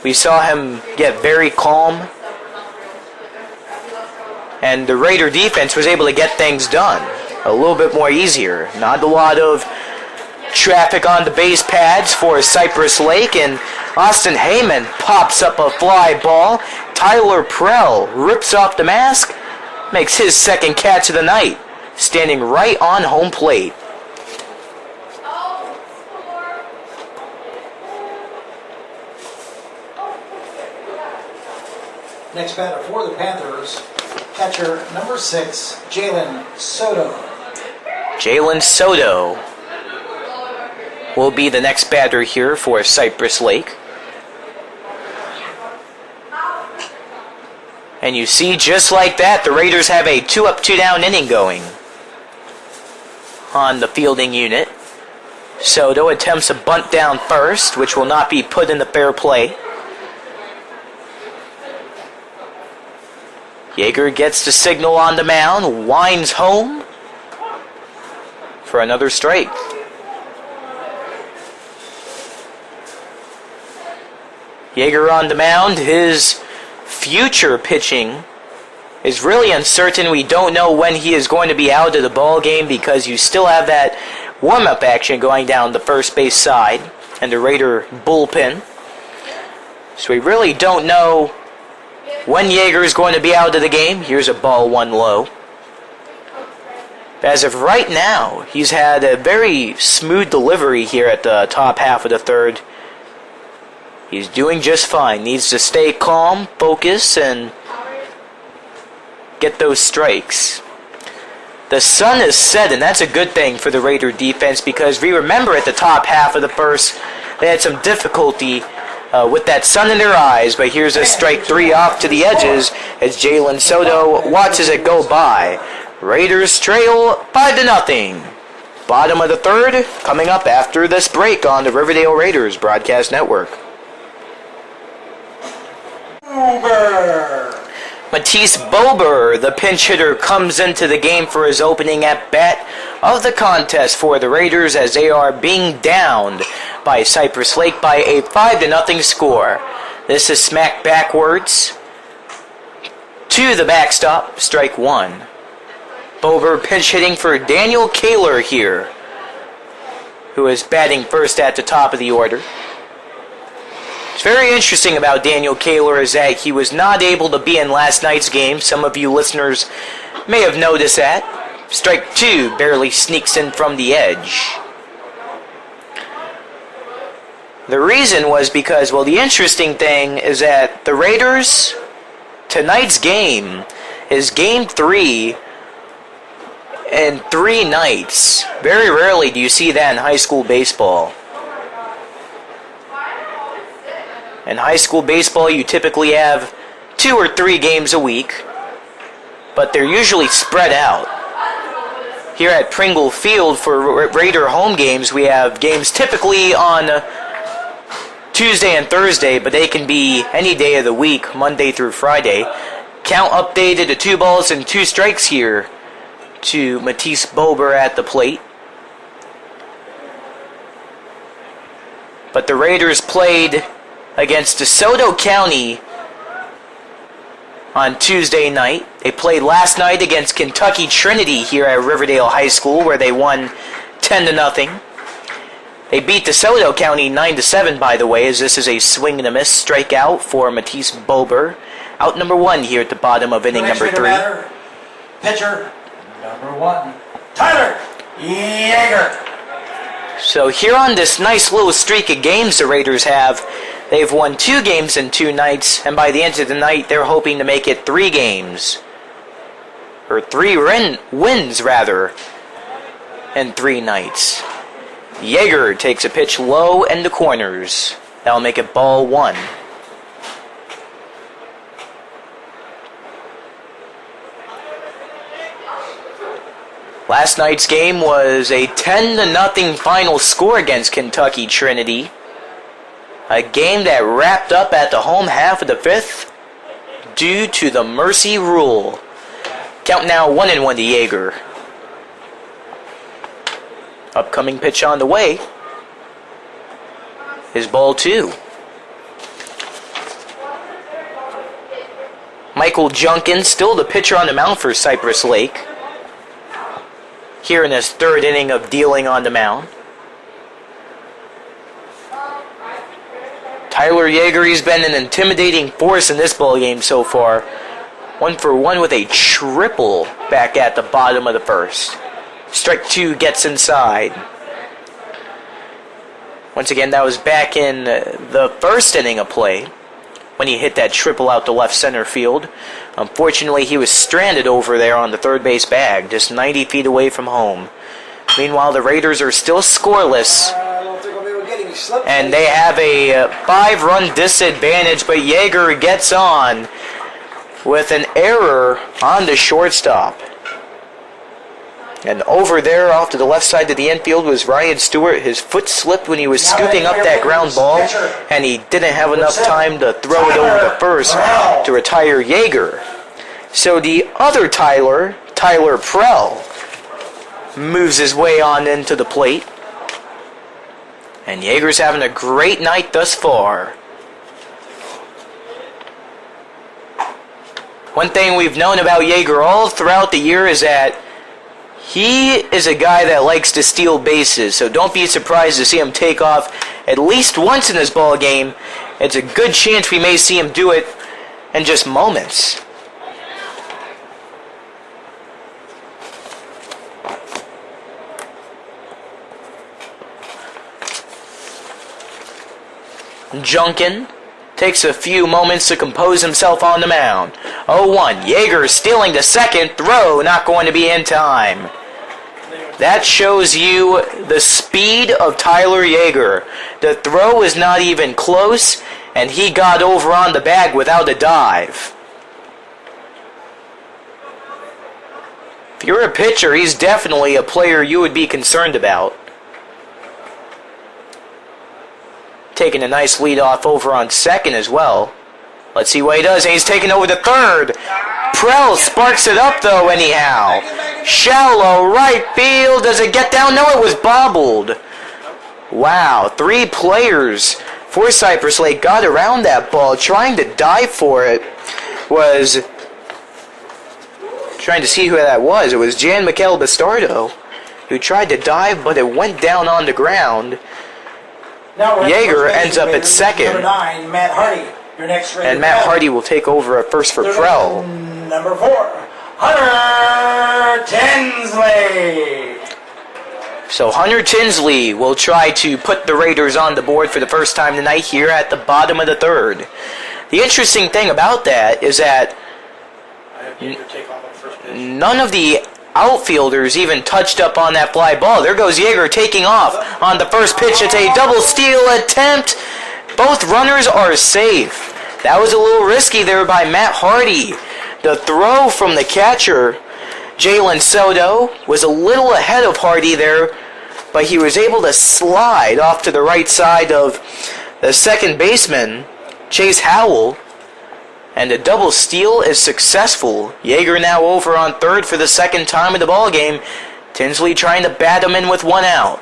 we saw him get very calm. And the Raider defense was able to get things done a little bit more easier. Not a lot of traffic on the base pads for Cypress Lake, and Austin Heyman pops up a fly ball. Tyler Prell rips off the mask, makes his second catch of the night, standing right on home plate. Next batter for the Panthers, catcher number 6, Jalen Soto. Jalen Soto will be the next batter here for Cypress Lake. And you see, just like that, the Raiders have a 2-up, 2-down inning going on the fielding unit. Soto attempts a bunt down first, which will not be put in the fair play. Yeager gets the signal on the mound, winds home for another strike. Yeager on the mound. His future pitching is really uncertain. We don't know when he is going to be out of the ball game because you still have that warm-up action going down the first base side and the Raider bullpen. So we really don't know when Yeager is going to be out of the game. Here's a ball 1 low. As of right now, he's had a very smooth delivery here at the top half of the third. He's doing just fine. Needs to stay calm, focus, and get those strikes. The sun is set, and that's a good thing for the Raider defense because we remember at the top half of the first, they had some difficulty with that sun in their eyes, but here's a strike 3 off to the edges as Jalen Soto watches it go by. Raiders trail 5-0. Bottom of the third coming up after this break on the Riverdale Raiders broadcast network. Matisse Bober, the pinch hitter, comes into the game for his opening at-bat of the contest for the Raiders as they are being downed by Cypress Lake by a 5-0 score. This is smacked backwards to the backstop, strike 1. Bober pinch hitting for Daniel Kaler here, who is batting first at the top of the order. What's very interesting about Daniel Kaler is that he was not able to be in last night's game. Some of you listeners may have noticed that. Strike 2 barely sneaks in from the edge. The reason was because, well, the interesting thing is that the Raiders, tonight's game is game 3 in 3 nights. Very rarely do you see that in high school baseball. In high school baseball, you typically have 2 or 3 games a week, but they're usually spread out. Here at Pringle Field for Raider home games, we have games typically on Tuesday and Thursday, but they can be any day of the week, Monday through Friday. Count updated to 2 balls and 2 strikes here to Matisse Bober at the plate. But the Raiders played against DeSoto County on Tuesday night. They played last night against Kentucky Trinity here at Riverdale High School, where they won 10-0. They beat DeSoto County 9-7, by the way, as this is a swing and a miss strikeout for Matisse Bober. Out number 1 here at the bottom of inning number 3. Pitcher number 1, Tyler Yeager. So here on this nice little streak of games the Raiders have, they've won 2 games in 2 nights, and by the end of the night, they're hoping to make it 3 games. Or 3 wins, rather, in 3 nights. Yeager takes a pitch low in the corners. That'll make it ball 1. Last night's game was a 10-0 final score against Kentucky Trinity. A game that wrapped up at the home half of the 5th due to the mercy rule. Count now 1-1 to Yeager. Upcoming pitch on the way is ball 2. Michael Junkin, still the pitcher on the mound for Cypress Lake. Here in his 3rd inning of dealing on the mound. Tyler Yeager, he's been an intimidating force in this ball game so far. 1-for-1 with a triple back at the bottom of the 1st. Strike 2 gets inside. Once again, that was back in the 1st inning of play when he hit that triple out to left center field. Unfortunately, he was stranded over there on the 3rd base bag, just 90 feet away from home. Meanwhile, the Raiders are still scoreless, and they have a 5-run disadvantage, but Yeager gets on with an error on the shortstop. And over there off to the left side of the infield was Ryan Stewart. His foot slipped when he was scooping up that ground ball, and he didn't have enough time to throw it over to first to retire Yeager. So the other Tyler Prell, moves his way on into the plate. And Yeager's having a great night thus far. One thing we've known about Yeager all throughout the year is that he is a guy that likes to steal bases, so don't be surprised to see him take off at least once in this ball game. It's a good chance we may see him do it in just moments. Junkin takes a few moments to compose himself on the mound. 0-1. Yeager stealing to second. Throw not going to be in time. That shows you the speed of Tyler Yeager. The throw is not even close, and he got over on the bag without a dive. If you're a pitcher, he's definitely a player you would be concerned about. Taking a nice lead off over on second as well. Let's see what he does. And he's taking over to third. Prell sparks it up though anyhow. Shallow right field. Does it get down? No, it was bobbled. Wow, 3 players for Cypress Lake got around that ball. Trying to dive for it was... Trying to see who that was. It was Jan Mikel Bastardo who tried to dive, but it went down on the ground. Yeager ends up at second. Number 9, Matt Hardy. Your next and Matt Hardy will take over at first for Prell. Number 4, Hunter Tinsley. So Hunter Tinsley will try to put the Raiders on the board for the first time tonight here at the bottom of the 3rd. The interesting thing about that is that none of the outfielders even touched up on that fly ball. There goes Yeager taking off on the first pitch. It's a double steal attempt. Both runners are safe. That was a little risky there by Matt Hardy. The throw from the catcher, Jalen Soto, was a little ahead of Hardy there, but he was able to slide off to the right side of the second baseman, Chase Howell, and the double steal is successful. Yeager now over on third for the second time in the ball game. Tinsley trying to bat him in with 1 out.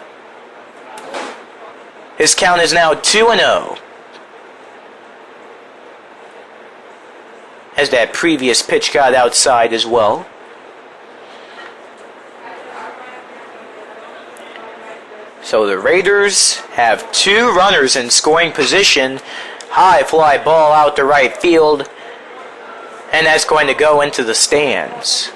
His count is now 2-0. As that previous pitch got outside as well. So the Raiders have 2 runners in scoring position. High fly ball out to right field. And that's going to go into the stands.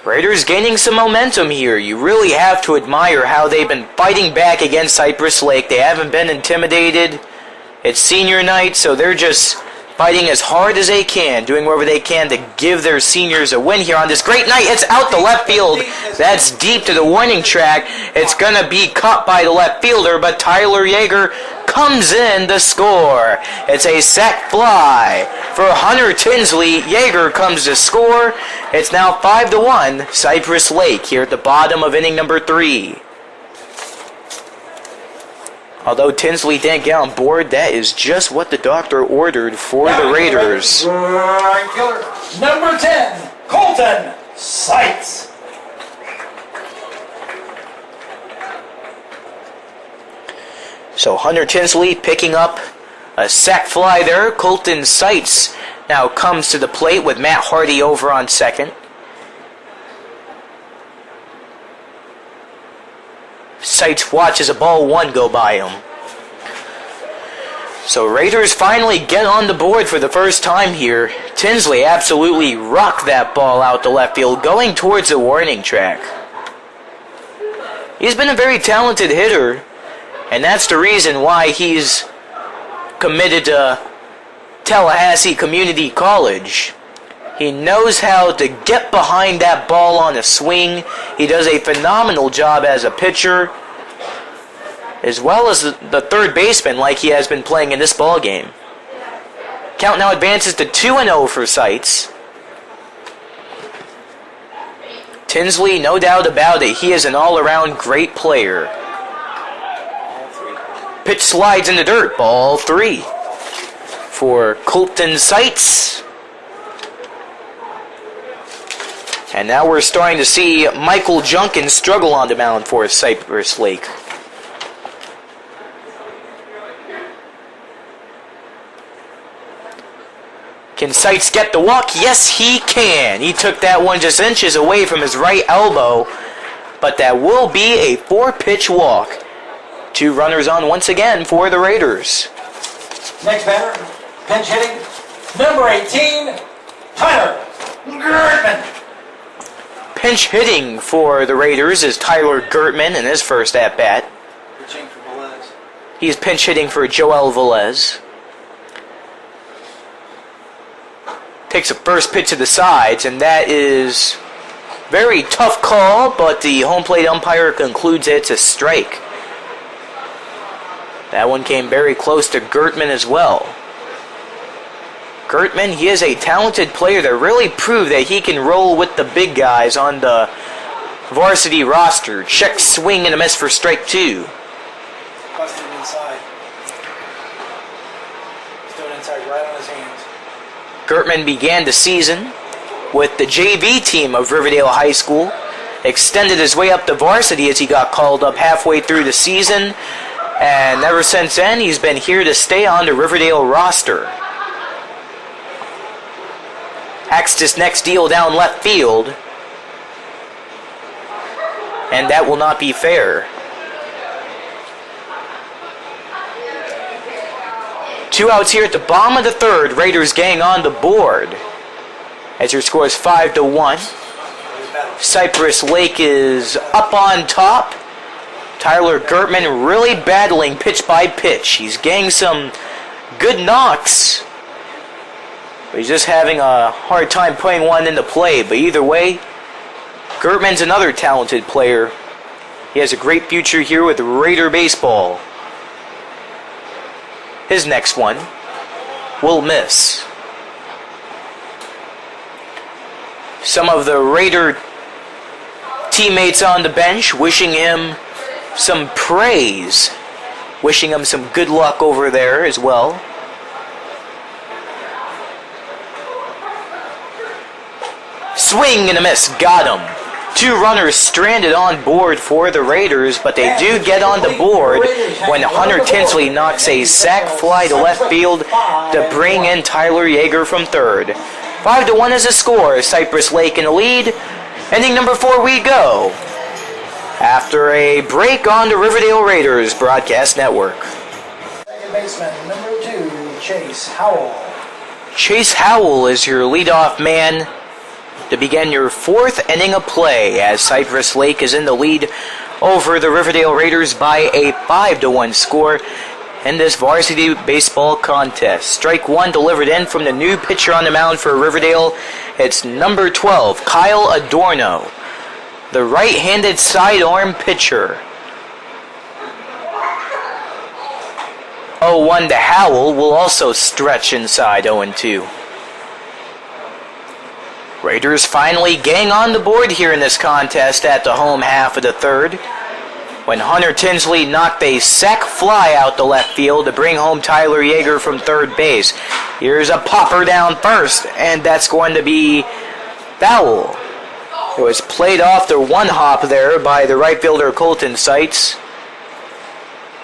Raiders gaining some momentum here. You really have to admire how they've been fighting back against Cypress Lake. They haven't been intimidated. It's senior night, so they're just fighting as hard as they can, doing whatever they can to give their seniors a win here on this great night. It's out to left field. That's deep to the warning track. It's going to be caught by the left fielder, but Tyler Yeager comes in to score. It's a sac fly for Hunter Tinsley. Yeager comes to score. It's now 5-1, Cypress Lake here at the bottom of inning number 3. Although Tinsley didn't get on board, that is just what the doctor ordered for the Raiders. Number 10, Colton Seitz. So Hunter Tinsley picking up a sac fly there. Colton Seitz now comes to the plate with Matt Hardy over on second. Seitz watches a ball 1 go by him. So Raiders finally get on the board for the first time here. Tinsley absolutely rocked that ball out to left field, going towards the warning track. He's been a very talented hitter, and that's the reason why he's committed to Tallahassee Community College. He knows how to get behind that ball on a swing. He does a phenomenal job as a pitcher, as well as the third baseman like he has been playing in this ball game. Count now advances to 2-0 for Seitz. Tinsley, no doubt about it, he is an all-around great player. Pitch slides in the dirt, ball 3 for Colton Seitz. And now we're starting to see Michael Junkin struggle on the mound for Cypress Lake. Can Seitz get the walk? Yes, he can. He took that one just inches away from his right elbow, but that will be a 4-pitch walk. 2 runners on once again for the Raiders. Next batter, pinch hitting, number 18, Tyler Gertman. Pinch hitting for the Raiders is Tyler Gertman in his first at-bat. Pitching for Velez. He's pinch hitting for Joel Velez. Takes a first pitch to the sides, and that is very tough call, but the home plate umpire concludes it's a strike. That one came very close to Gertman as well. Gertman, he is a talented player that really proved that he can roll with the big guys on the varsity roster. Check swing and a miss for strike 2. Busted him inside. He's doing inside right on his hands. Gertman began the season with the JV team of Riverdale High School. Extended his way up to varsity as he got called up halfway through the season. And ever since then, he's been here to stay on the Riverdale roster. Hacks this next deal down left field. And that will not be fair. 2 outs here at the bottom of the 3rd. Raiders getting on the board. As your score is 5-1. Cypress Lake is up on top. Tyler Gertman really battling pitch by pitch. He's getting some good knocks, but he's just having a hard time putting one into play. But either way, Gertman's another talented player. He has a great future here with Raider baseball. His next one will miss. Some of the Raider teammates on the bench wishing him some praise, wishing him some good luck over there as well. Swing and a miss, got him. 2 runners stranded on board for the Raiders, but they do get on the board when Hunter Tinsley knocks a sac fly to left field to bring in Tyler Yeager from third. 5-1 is the score. Cypress Lake in the lead. Inning number 4 we go. After a break on the Riverdale Raiders broadcast network. Second baseman, number 2, Chase Howell. Chase Howell is your leadoff man to begin your 4th inning of play as Cypress Lake is in the lead over the Riverdale Raiders by a 5-1 score in this varsity baseball contest. Strike 1 delivered in from the new pitcher on the mound for Riverdale. It's number 12, Kyle Adorno, the right-handed sidearm pitcher. 0-1 to Howell will also stretch inside 0-2. Raiders finally getting on the board here in this contest at the home half of the 3rd. When Hunter Tinsley knocked a sac fly out to left field to bring home Tyler Yeager from 3rd base. Here's a popper down first, and that's going to be foul. It was played off the one hop there by the right fielder Colton Seitz.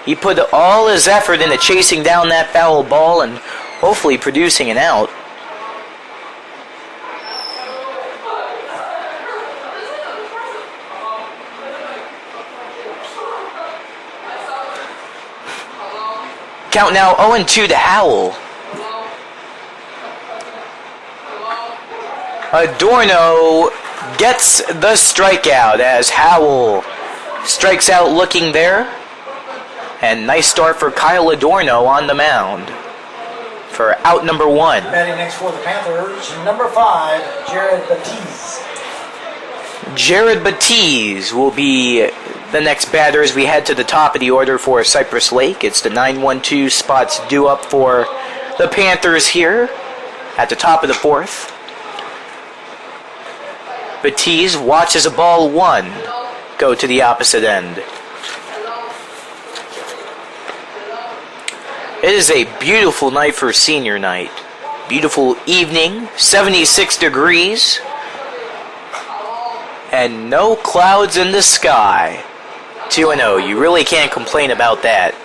He put all his effort into chasing down that foul ball and hopefully producing an out. Count now 0-2 to Howell. Adorno gets the strikeout as Howell strikes out looking there. And nice start for Kyle Adorno on the mound for out number 1. Batting next for the Panthers, number 5, Jared Batiz. Jared Batiz will be the next batter as we head to the top of the order for Cypress Lake. It's the 9-1-2 spots due up for the Panthers here at the top of the 4th. Batiz watches a ball 1 go to the opposite end. It is a beautiful night for senior night. Beautiful evening, 76 degrees, and no clouds in the sky. 2-0, you really can't complain about that.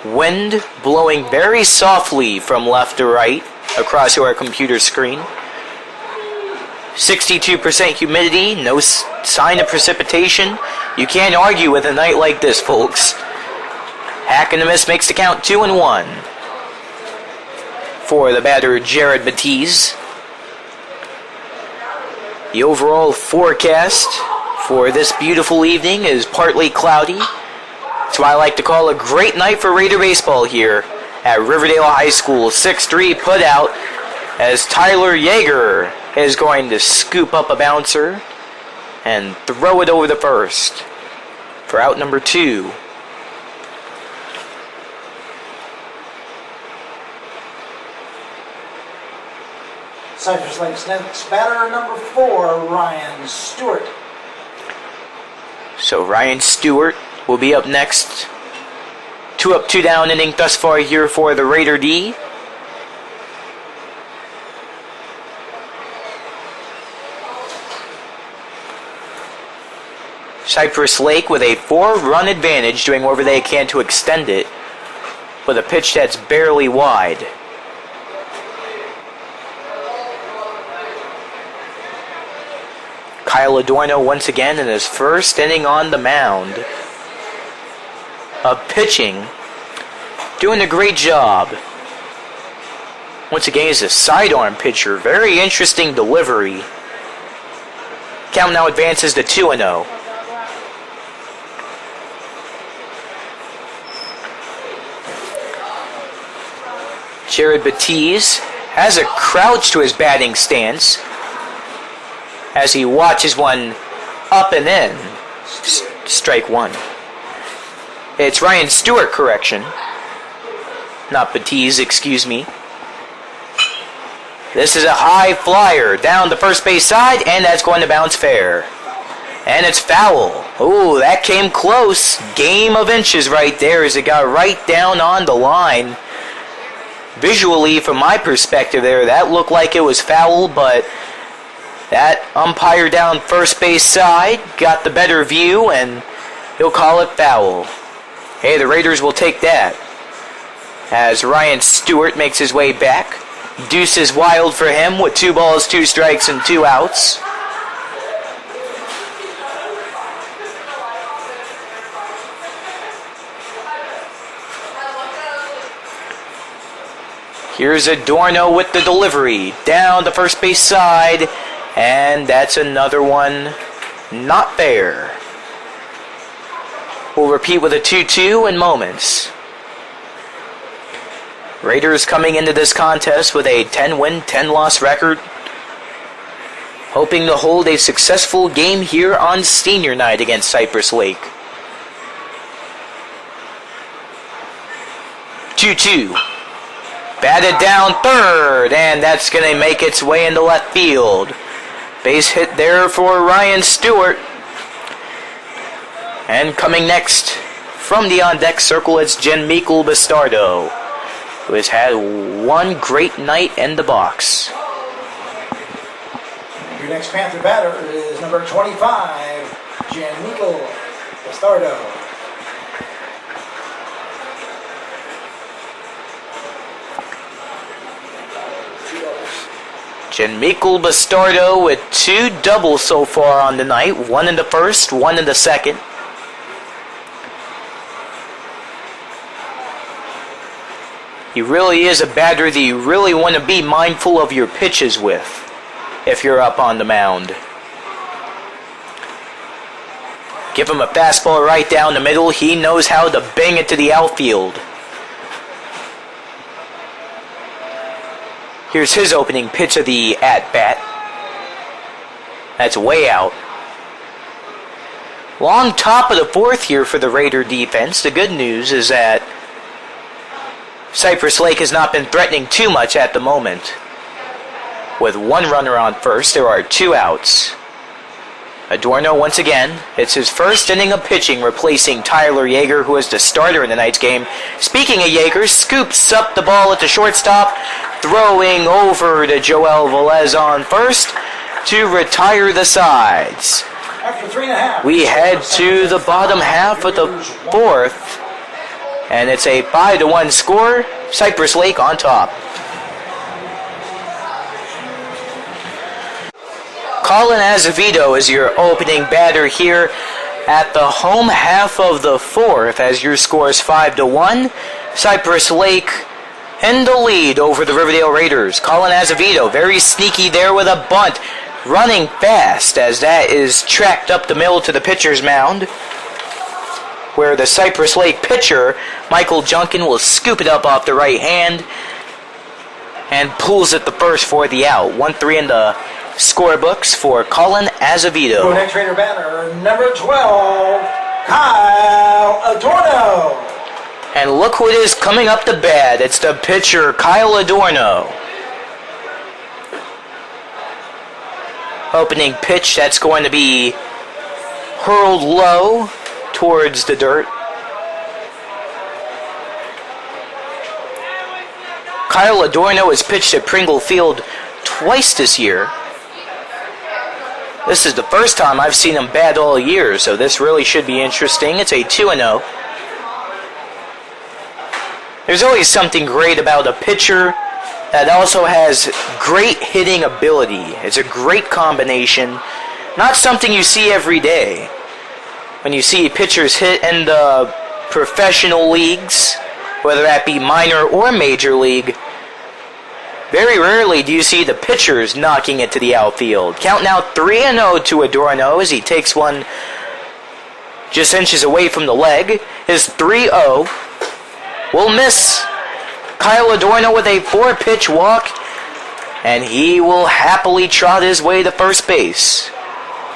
Wind blowing very softly from left to right across our computer screen. 62% humidity, no sign of precipitation. You can't argue with a night like this, folks. Hack and a miss makes the count 2-1 for the batter Jared Batiz. The overall forecast for this beautiful evening is partly cloudy. That's why I like to call a great night for Raider baseball here at Riverdale High School. 6-3 put out as Tyler Yeager is going to scoop up a bouncer and throw it over the first for out number 2. Cypress Lake's next batter, number 4, Ryan Stewart. So Ryan Stewart will be up next. 2 up, 2 down inning thus far here for the Raider D. Cypress Lake with a 4-run advantage, doing whatever they can to extend it with a pitch that's barely wide. Kyle Adorno once again in his first inning on the mound of pitching, doing a great job. Once again, he's a sidearm pitcher. Very interesting delivery. Count now advances to 2-0. Jared Batiz has a crouch to his batting stance as he watches one up and in. Strike 1. It's Ryan Stewart, correction. Not Batiz, excuse me. This is a high flyer down the first base side, and that's going to bounce fair. And it's foul. Ooh, that came close. Game of inches right there as it got right down on the line. Visually, from my perspective there, that looked like it was foul, but that umpire down first base side got the better view, and he'll call it foul. Hey, the Raiders will take that as Ryan Stewart makes his way back Deuces wild for him with 2 balls, 2 strikes, and 2 outs. Here's Adorno with the delivery down the first base side, and that's another one not there. We'll repeat with a 2-2 in moments. Raiders coming into this contest with a 10-win, 10-loss record, hoping to hold a successful game here on senior night against Cypress Lake. 2-2. Batted down third, and that's going to make its way into left field. Base hit there for Ryan Stewart. And coming next from the on-deck circle, it's Gianmichael Bastardo, who has had one great night in the box. Your next Panther batter is number 25, Gianmichael Bastardo. Gianmichael Bastardo with 2 doubles so far on the night. 1 in the first, 1 in the second. He really is a batter that you really want to be mindful of your pitches with if you're up on the mound. Give him a fastball right down the middle. He knows how to bang it to the outfield. Here's his opening pitch of the at-bat. That's way out. Long top of the fourth here for the Raider defense. The good news is that Cypress Lake has not been threatening too much at the moment. With 1 runner on first, there are 2 outs. Adorno once again. It's his first inning of pitching, replacing Tyler Yeager, who is the starter in tonight's game. Speaking of Yeager, scoops up the ball at the shortstop, throwing over to Joel Velez on first to retire the sides. After 3.5, we head to the bottom half of the fourth, and it's a 5-1 score. Cypress Lake on top. Colin Azevedo is your opening batter here at the home half of the fourth, as your score is 5-1. Cypress Lake in the lead over the Riverdale Raiders. Colin Azevedo, very sneaky there with a bunt, running fast as that is tracked up the middle to the pitcher's mound, where the Cypress Lake pitcher, Michael Junkin, will scoop it up off the right hand and pulls it the first for the out. 1-3 in the scorebooks for Colin Azevedo. Your next Raider batter, number 12, Kyle Adorno. And look who it is coming up the bat. It's the pitcher, Kyle Adorno. Opening pitch, that's going to be hurled low towards the dirt. Kyle Adorno has pitched at Pringle Field twice this year. This is the first time I've seen him bat all year, so this really should be interesting. It's a 2-0. There's always something great about a pitcher that also has great hitting ability. It's a great combination. Not something you see every day. When you see pitchers hit in the professional leagues, whether that be minor or major league, very rarely do you see the pitchers knocking it to the outfield. Count now 3-0 to Adorno as he takes one just inches away from the leg. His 3-0 will miss. Kyle Adorno with a 4-pitch walk, and he will happily trot his way to first base.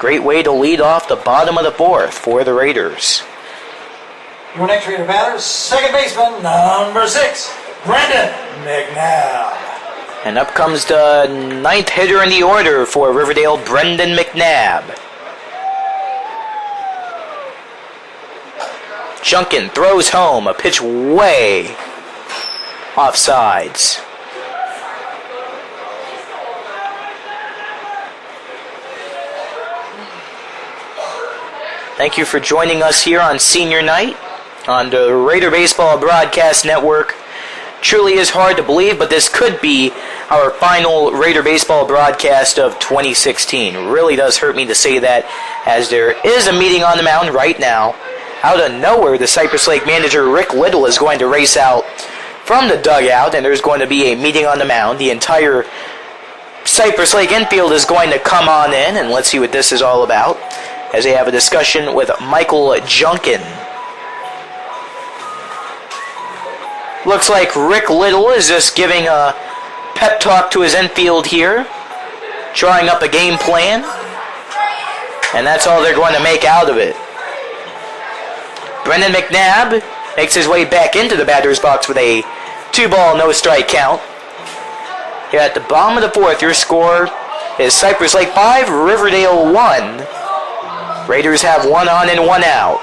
Great way to lead off the bottom of the fourth for the Raiders. Your next Raider batter, second baseman, number 6, Brandon McNabb. And up comes the 9th hitter in the order for Riverdale, Brendan McNabb. Junkin throws home, a pitch way offsides. Thank you for joining us here on Senior Night on the Raider Baseball Broadcast Network. Truly is hard to believe, but this could be our final Raider baseball broadcast of 2016. Really does hurt me to say that, as there is a meeting on the mound right now. Out of nowhere, the Cypress Lake manager, Rick Little, is going to race out from the dugout, and there's going to be a meeting on the mound. The entire Cypress Lake infield is going to come on in, and let's see what this is all about, as they have a discussion with Michael Junkin. Looks like Rick Little is just giving a pep talk to his infield here, drawing up a game plan, and that's all they're going to make out of it. Brendan McNabb makes his way back into the batter's box with a 2-ball, no-strike count. Here at the bottom of the fourth, your score is Cypress Lake 5, Riverdale 1. Raiders have 1 on and 1 out.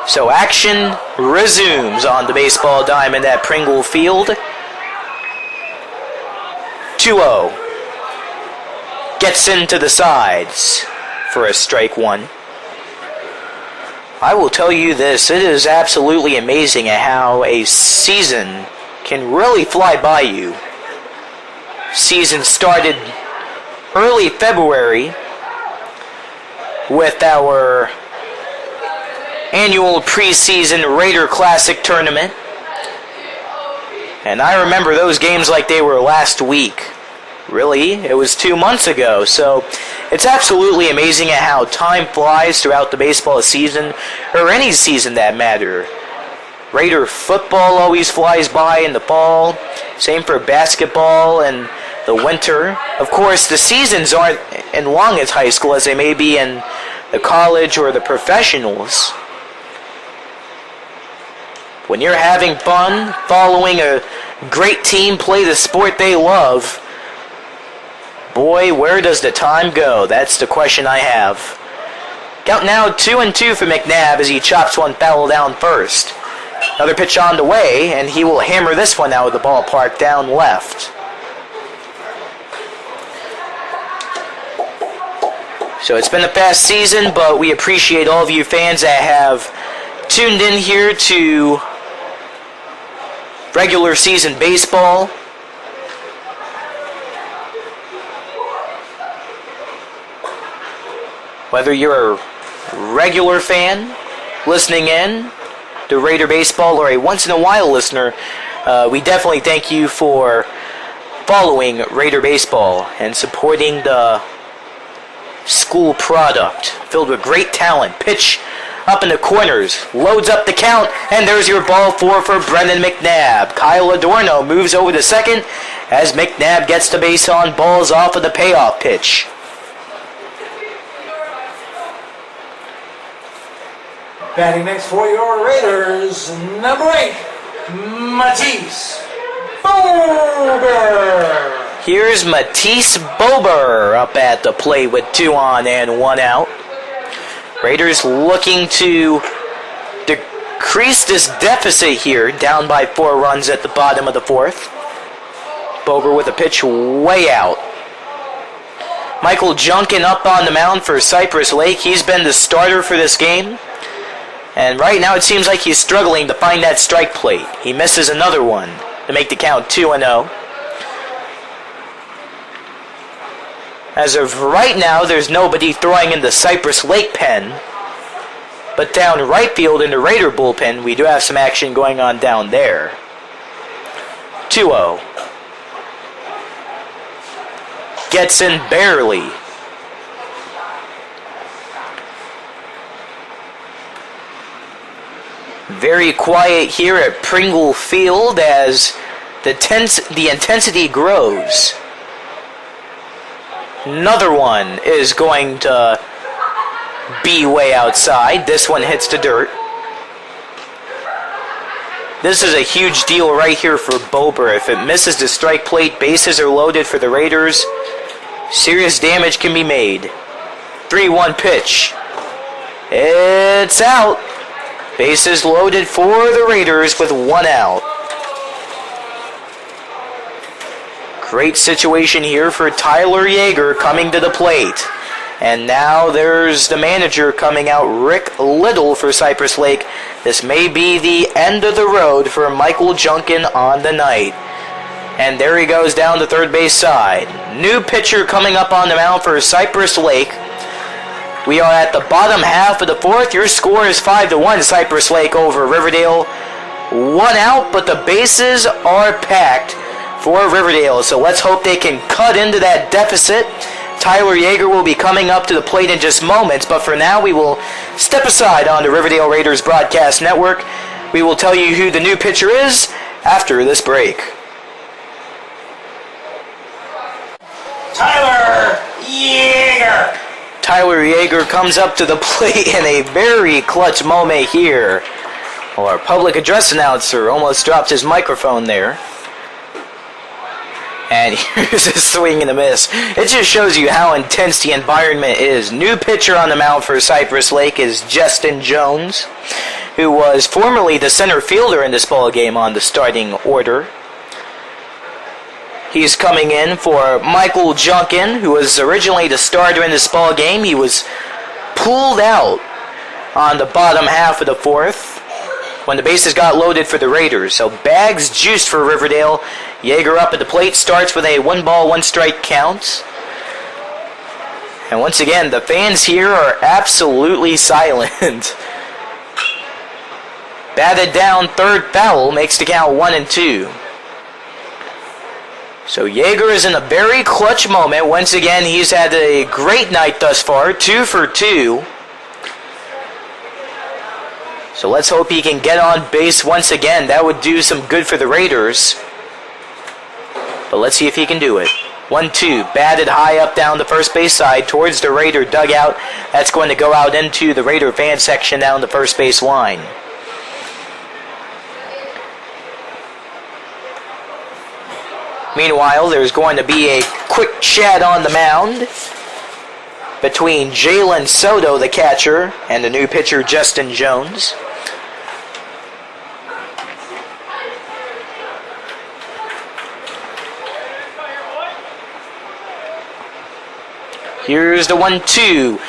So action resumes on the baseball diamond at Pringle Field. 2-0. Gets into the sides for a strike 1. I will tell you this, it is absolutely amazing at how a season can really fly by you. Season started early February with our annual preseason Raider Classic tournament. And I remember those games like they were last week. Really, it was 2 months ago. So it's absolutely amazing at how time flies throughout the baseball season, or any season that matter. Raider football always flies by in the fall. Same for basketball and the winter. Of course, the seasons aren't as long as high school as they may be in the college or the professionals. When you're having fun, following a great team play the sport they love, boy, where does the time go? That's the question I have. Count now 2-2 for McNabb as he chops one foul down first. Another pitch on the way, and he will hammer this one out of the ballpark down left. So it's been a fast season, but we appreciate all of you fans that have tuned in here to regular season baseball. Whether you're a regular fan listening in to Raider baseball or a once-in-a-while listener, we definitely thank you for following Raider baseball and supporting the school product filled with great talent. Pitch up in the corners, loads up the count, and there's your ball 4 for Brendan McNabb. Kyle Adorno moves over to second as McNabb gets the base on balls off of the payoff pitch. Batting next for your Raiders, number 8, Matisse Bober. Here's Matisse Bober up at the plate with 2 on and 1 out. Raiders looking to decrease this deficit here, down by 4 runs at the bottom of the fourth. Bober with a pitch way out. Michael Junkin up on the mound for Cypress Lake. He's been the starter for this game. And right now it seems like he's struggling to find that strike plate. He misses another one to make the count 2-0. As of right now, there's nobody throwing in the Cypress Lake pen. But down right field in the Raider bullpen, we do have some action going on down there. 2-0. Gets in barely. Very quiet here at Pringle Field as the intensity grows. Another one is going to be way outside. This one hits the dirt. This is a huge deal right here for Bober. If it misses the strike plate, bases are loaded for the Raiders. Serious damage can be made. 3-1 pitch. It's out. Bases loaded for the Raiders with 1 out. Great situation here for Tyler Yeager coming to the plate. And now there's the manager coming out, Rick Little for Cypress Lake. This may be the end of the road for Michael Junkin on the night. And there he goes down the third base side. New pitcher coming up on the mound for Cypress Lake. We are at the bottom half of the fourth. Your score is 5-1, Cypress Lake over Riverdale. One out, but the bases are packed for Riverdale. So let's hope they can cut into that deficit. Tyler Yeager will be coming up to the plate in just moments, but for now we will step aside on the Riverdale Raiders Broadcast Network. We will tell you who the new pitcher is after this break. Tyler Yeager. Tyler Yeager comes up to the plate in a very clutch moment here. Well, our public address announcer almost dropped his microphone there. And here's a swing and a miss. It just shows you how intense the environment is. New pitcher on the mound for Cypress Lake is Justin Jones, who was formerly the center fielder in this ball game on the starting order. He's coming in for Michael Junkin, who was originally the starter in this ball game. He was pulled out on the bottom half of the fourth when the bases got loaded for the Raiders. So bags juiced for Riverdale. Yeager up at the plate, starts with a 1-ball, 1-strike count. And once again, the fans here are absolutely silent. Batted down, third foul, makes the count 1-2. So Yeager is in a very clutch moment. Once again, he's had a great night thus far, 2 for 2. So let's hope he can get on base once again. That would do some good for the Raiders. But let's see if he can do it. 1-2, batted high up down the first base side towards the Raider dugout. That's going to go out into the Raider fan section down the first base line. Meanwhile, there's going to be a quick chat on the mound between Jalen Soto, the catcher, and the new pitcher, Justin Jones. Here's the 1-2.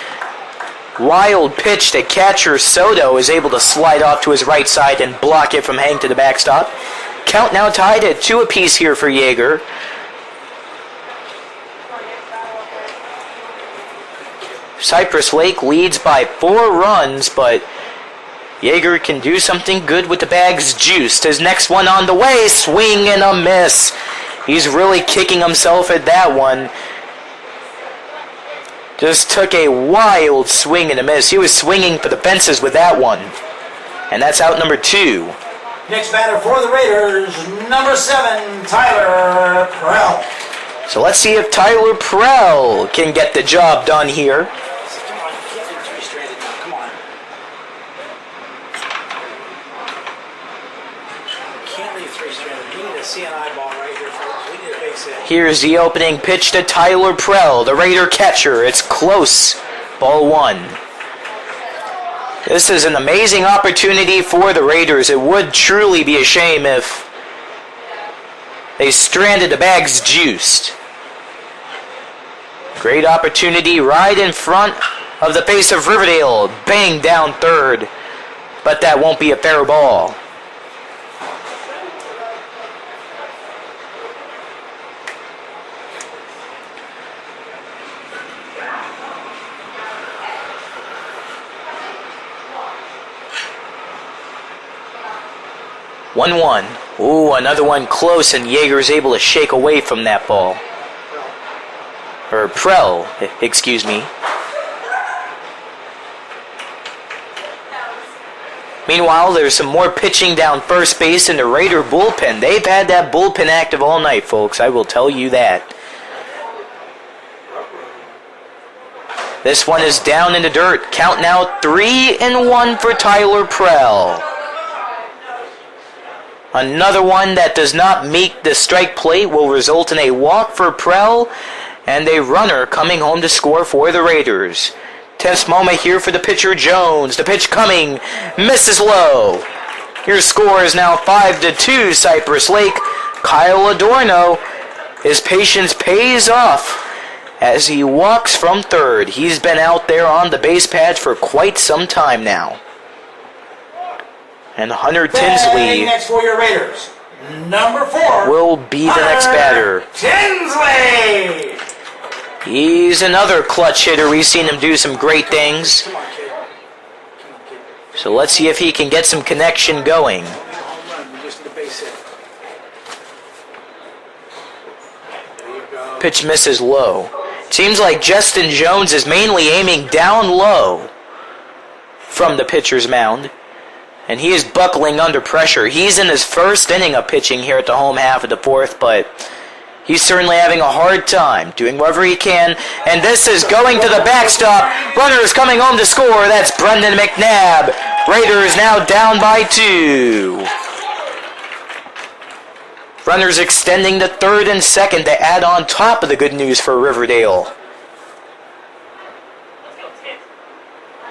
Wild pitch to catcher Soto is able to slide off to his right side and block it from heading to the backstop. Count now tied at 2 apiece here for Yeager. Cypress Lake leads by 4 runs, but Yeager can do something good with the bags juiced. His next one on the way, swing and a miss. He's really kicking himself at that one. Just took a wild swing and a miss. He was swinging for the fences with that one. And that's out number 2. Next batter for the Raiders, number 7, Tyler Prell. So let's see if Tyler Prell can get the job done here. Come on, you can't do 3-stranded now. Come on. Can't leave 3-stranded. We need a CNI ball right here, folks. We need a base hit. Here's the opening pitch to Tyler Prell, the Raider catcher. It's close. Ball 1. This is an amazing opportunity for the Raiders. It would truly be a shame if they stranded the bags juiced. Great opportunity right in front of the face of Riverdale. Bang down third. But that won't be a fair ball. One. Ooh, another one close, and Yeager's able to shake away from that ball. Or Prell, excuse me. Meanwhile, there's some more pitching down first base in the Raider bullpen. They've had that bullpen active all night, folks. I will tell you that. This one is down in the dirt. Count now 3-1 for Tyler Prell. Another one that does not meet the strike plate will result in a walk for Prell and a runner coming home to score for the Raiders. Tense moment here for the pitcher Jones. The pitch coming, misses low. Your score is now 5-2 Cypress Lake. Kyle Adorno, his patience pays off as he walks from third. He's been out there on the base pads for quite some time now. And Hunter Tinsley Next for your Raiders, number 4 will be the next batter. Tinsley. He's another clutch hitter. We've seen him do some great things. Come on, kid. So let's see if he can get some connection going. Home run. You just need a base hit. There you go. Pitch misses low. Seems like Justin Jones is mainly aiming down low from the pitcher's mound. And he is buckling under pressure. He's in his first inning of pitching here at the home half of the fourth, but he's certainly having a hard time doing whatever he can. And this is going to the backstop. Runners coming home to score. That's Brendan McNabb. Raiders now down by 2. Runners extending to third and second to add on top of the good news for Riverdale.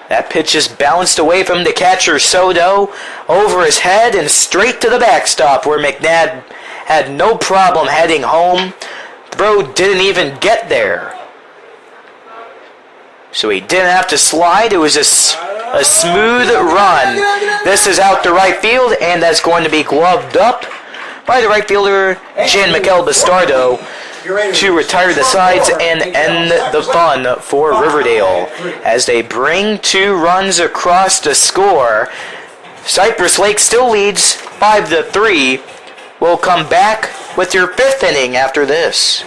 That pitch is bounced away from the catcher Soto, over his head and straight to the backstop where McNabb had no problem heading home. Throw didn't even get there. So he didn't have to slide. It was a smooth run. This is out to right field, and that's going to be gloved up by the right fielder, Jean-Michel Bastardo, to retire the sides and end the fun for Riverdale as they bring 2 runs across to score. Cypress Lake still leads 5-3. We'll come back with your 5th inning after this.